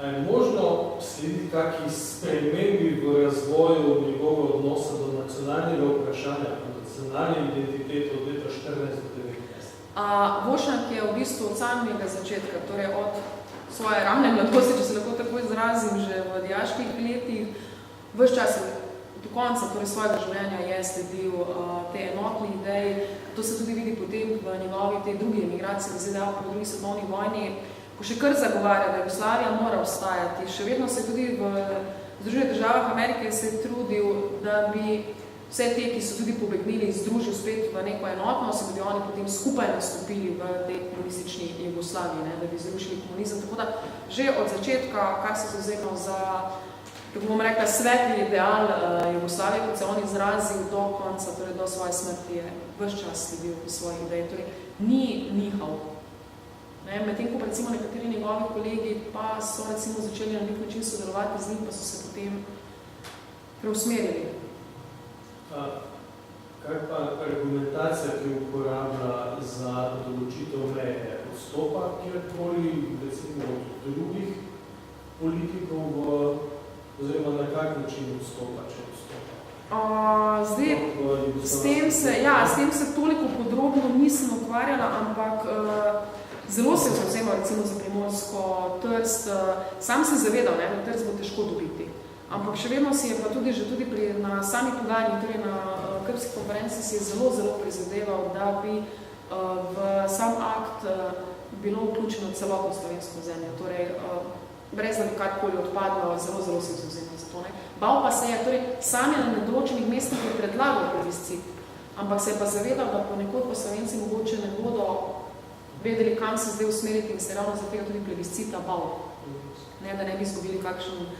[SPEAKER 4] je možno slediti kakšni spremembi v razvoju njegovega odnosa do nacionalnega vprašanja, do nacionalne identitete od leta 14 do 19?
[SPEAKER 2] Bošnjak je v bistvu od samega začetka, torej od svoje ravne mladosti, če se lahko tako izrazim, že v dijaških letih, ves čas do konca svojega življenja je sledil te enotne ideji. To se tudi vidi potem v njegovi tej drugi emigraciji v ZDA po drugi svetovni vojni, ko še kar zagovarja, da Jugoslavija mora obstajati. Še vedno se tudi v Združenih državah Amerike se je trudil, da bi vse te, ki so tudi pobegnili, združil spet v neko enotnost in da bi oni potem skupaj nastopili v tej komunistični Jugoslaviji, da bi zrušili komunizem. Tako da že od začetka, kar se zauzemal za, kako bom rekla, svetli ideal Jugoslavije, kot se on izrazil do konca, torej do svoje smrti, je ves čas sledil v svoji ideji. Torej, ni nihal. Medtem ko recimo nekateri njegovi kolegi pa so recimo začeli na nek način sodelovati z njim, pa so se potem preusmerili.
[SPEAKER 4] Kaj pa argumentacija, ki uporablja za določitev meje, odstopa kjerkoli, recimo od drugih politikov, oziroma na kak način odstopa, če odstopa?
[SPEAKER 2] Zdaj, s tem se toliko podrobno nisem ukvarjala, ampak zelo se zauzemal recimo za Primorsko, Trst. Sam se zavedal, da Trst bo težko dobiti. Ampak še vedno si je pa tudi že na sami pogajanji, torej na Krpski konferenci si je zelo prizadeval, da bi v sam akt bilo vključeno celotno slovensko zemljo. Torej, brez da bi karkoli odpadlo, zelo se zauzemal za to. Bal pa se je, torej sam je na določenih mestih je predlagal plebiscit, ampak se je pa zavedal, da ponekod pa Slovenci mogoče ne bodo vedeli, kam se zdaj usmeriti in se ravno za tega tudi plebiscita bal. Da ne bi izgubili kakšen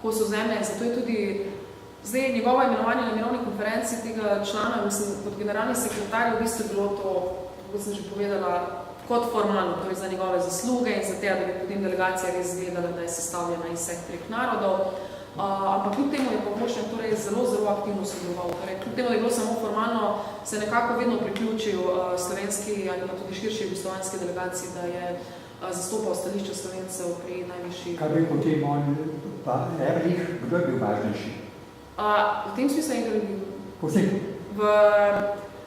[SPEAKER 2] kos ozemlja. Zato je tudi zdaj njegovo imenovanje na mirovni konferenci tega člana, mislim, kot generalni sekretar je v bistvu bilo to, kot sem že povedala, kot formalno, torej za njegove zasluge in za tega, da bi potem delegacija res zgledala, da je sestavljena iz vseh treh narodov. Ampak kljub temu je pa Bošnjak torej zelo aktivno sodeloval. Torej, kljub temu, da je bilo samo formalno, se nekako vedno priključil slovenski ali pa tudi širši jugoslovanski delegaciji, da je zastopal stališče Slovencev pri najvišjih.
[SPEAKER 3] Kaj bi potem on pa Erlich, kdo je bil važnejši?
[SPEAKER 2] V tem smislu je bil. V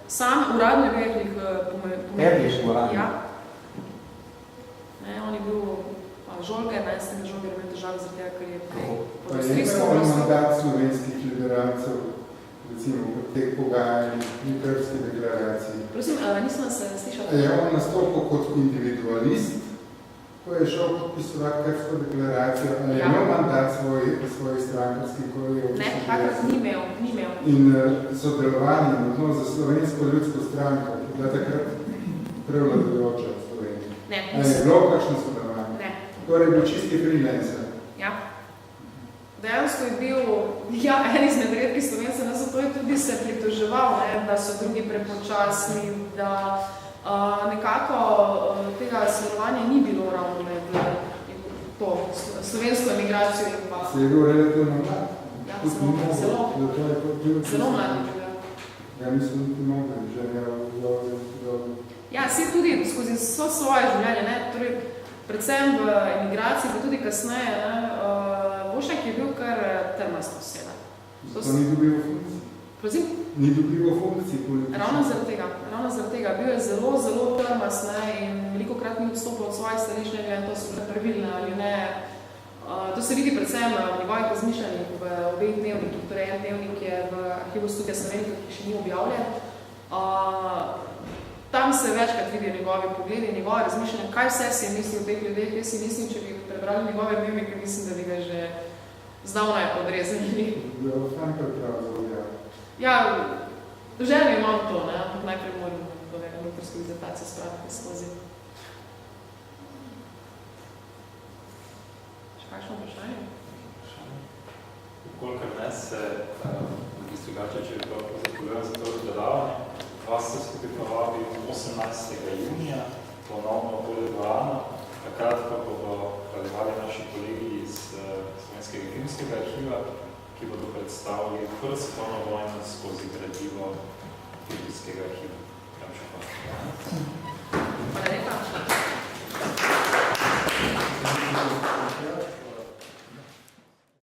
[SPEAKER 2] sam uradni Erlich
[SPEAKER 3] Erlich uradni.
[SPEAKER 2] Ja. Ne, on je bil Žolger, ne, s tega Žolger imel težave zaradi tega, ker je pod avstrijsko
[SPEAKER 5] Pa je
[SPEAKER 2] oblastjo.
[SPEAKER 5] mandat slovenskih liberalcev, recimo v teh pogajanjih, Krške deklaraciji.
[SPEAKER 2] Prosim, nisem se slišala.
[SPEAKER 5] Je on nastopil kot individualist, ko je šel podpisovati Krško deklaracijo, ali je imel mandat svoj strankarski, ko je
[SPEAKER 2] Ne, takrat ni imel.
[SPEAKER 5] in sodelovanje za slovensko ljudsko stranko, ki je bila takrat prevladujoča v Sloveniji.
[SPEAKER 2] Ne,
[SPEAKER 5] Ali je bilo kakšno sodelovanje?
[SPEAKER 2] Ne.
[SPEAKER 5] Torej je bil čisti freelancer.
[SPEAKER 2] Ja. Dejansko je bil en izmed redkih Slovencev, zato je tudi se pritoževal, ne, da so drugi prepočasni, da nekako tega sodelovanja ni bilo ravno med to slovensko emigracijo in pa...
[SPEAKER 5] Se je bil relativno mlad?
[SPEAKER 2] Ja, zelo mlad je bil.
[SPEAKER 5] Ja, mislim, niti mogli, že je
[SPEAKER 2] Ja, si tudi skozi vso svoje življenje, ne, torej predvsem v emigraciji, pa tudi kasneje, ne, Vošnjak je bil kar trmasta oseba.
[SPEAKER 5] To ni dobil funkcij.
[SPEAKER 2] Prosim?
[SPEAKER 5] Ni dobil funkcij političnih.
[SPEAKER 2] Ravno zaradi tega. Bil je zelo, zelo trmast, ne, in velikokrat ni odstopil od svojih stališč, ne glede, to so bile pravilne ali ne. To se vidi predvsem v njegovih razmišljanjih v obeh dnevnikih, torej en dnevnik je v arhivu Studia Slovenika, ki še ni objavljen. Tam se večkrat vidijo njegovi pogledi, njegove razmišljanje, kaj vse si je mislil o teh ljudeh. Jaz si mislim, če bi prebrali njegove dnevnike, mislim, da bi ga že zdavnaj odrezali. Ja, v želji imam to, ne, ampak najprej moram do nekaj doktorsko dizertacijo spraviti skozi. Še kakšno vprašanje?
[SPEAKER 1] Kolikor ne se v Gačič je bilo zahvaljujem za to predavanje. Vas se skupaj povabi 18. junija, ponovno v dvorano, takrat pa bodo predavali naši kolegi iz Slovenskega filmskega arhiva, ki bodo predstavili prvo svetovno vojno skozi gradivo filmskega arhiva.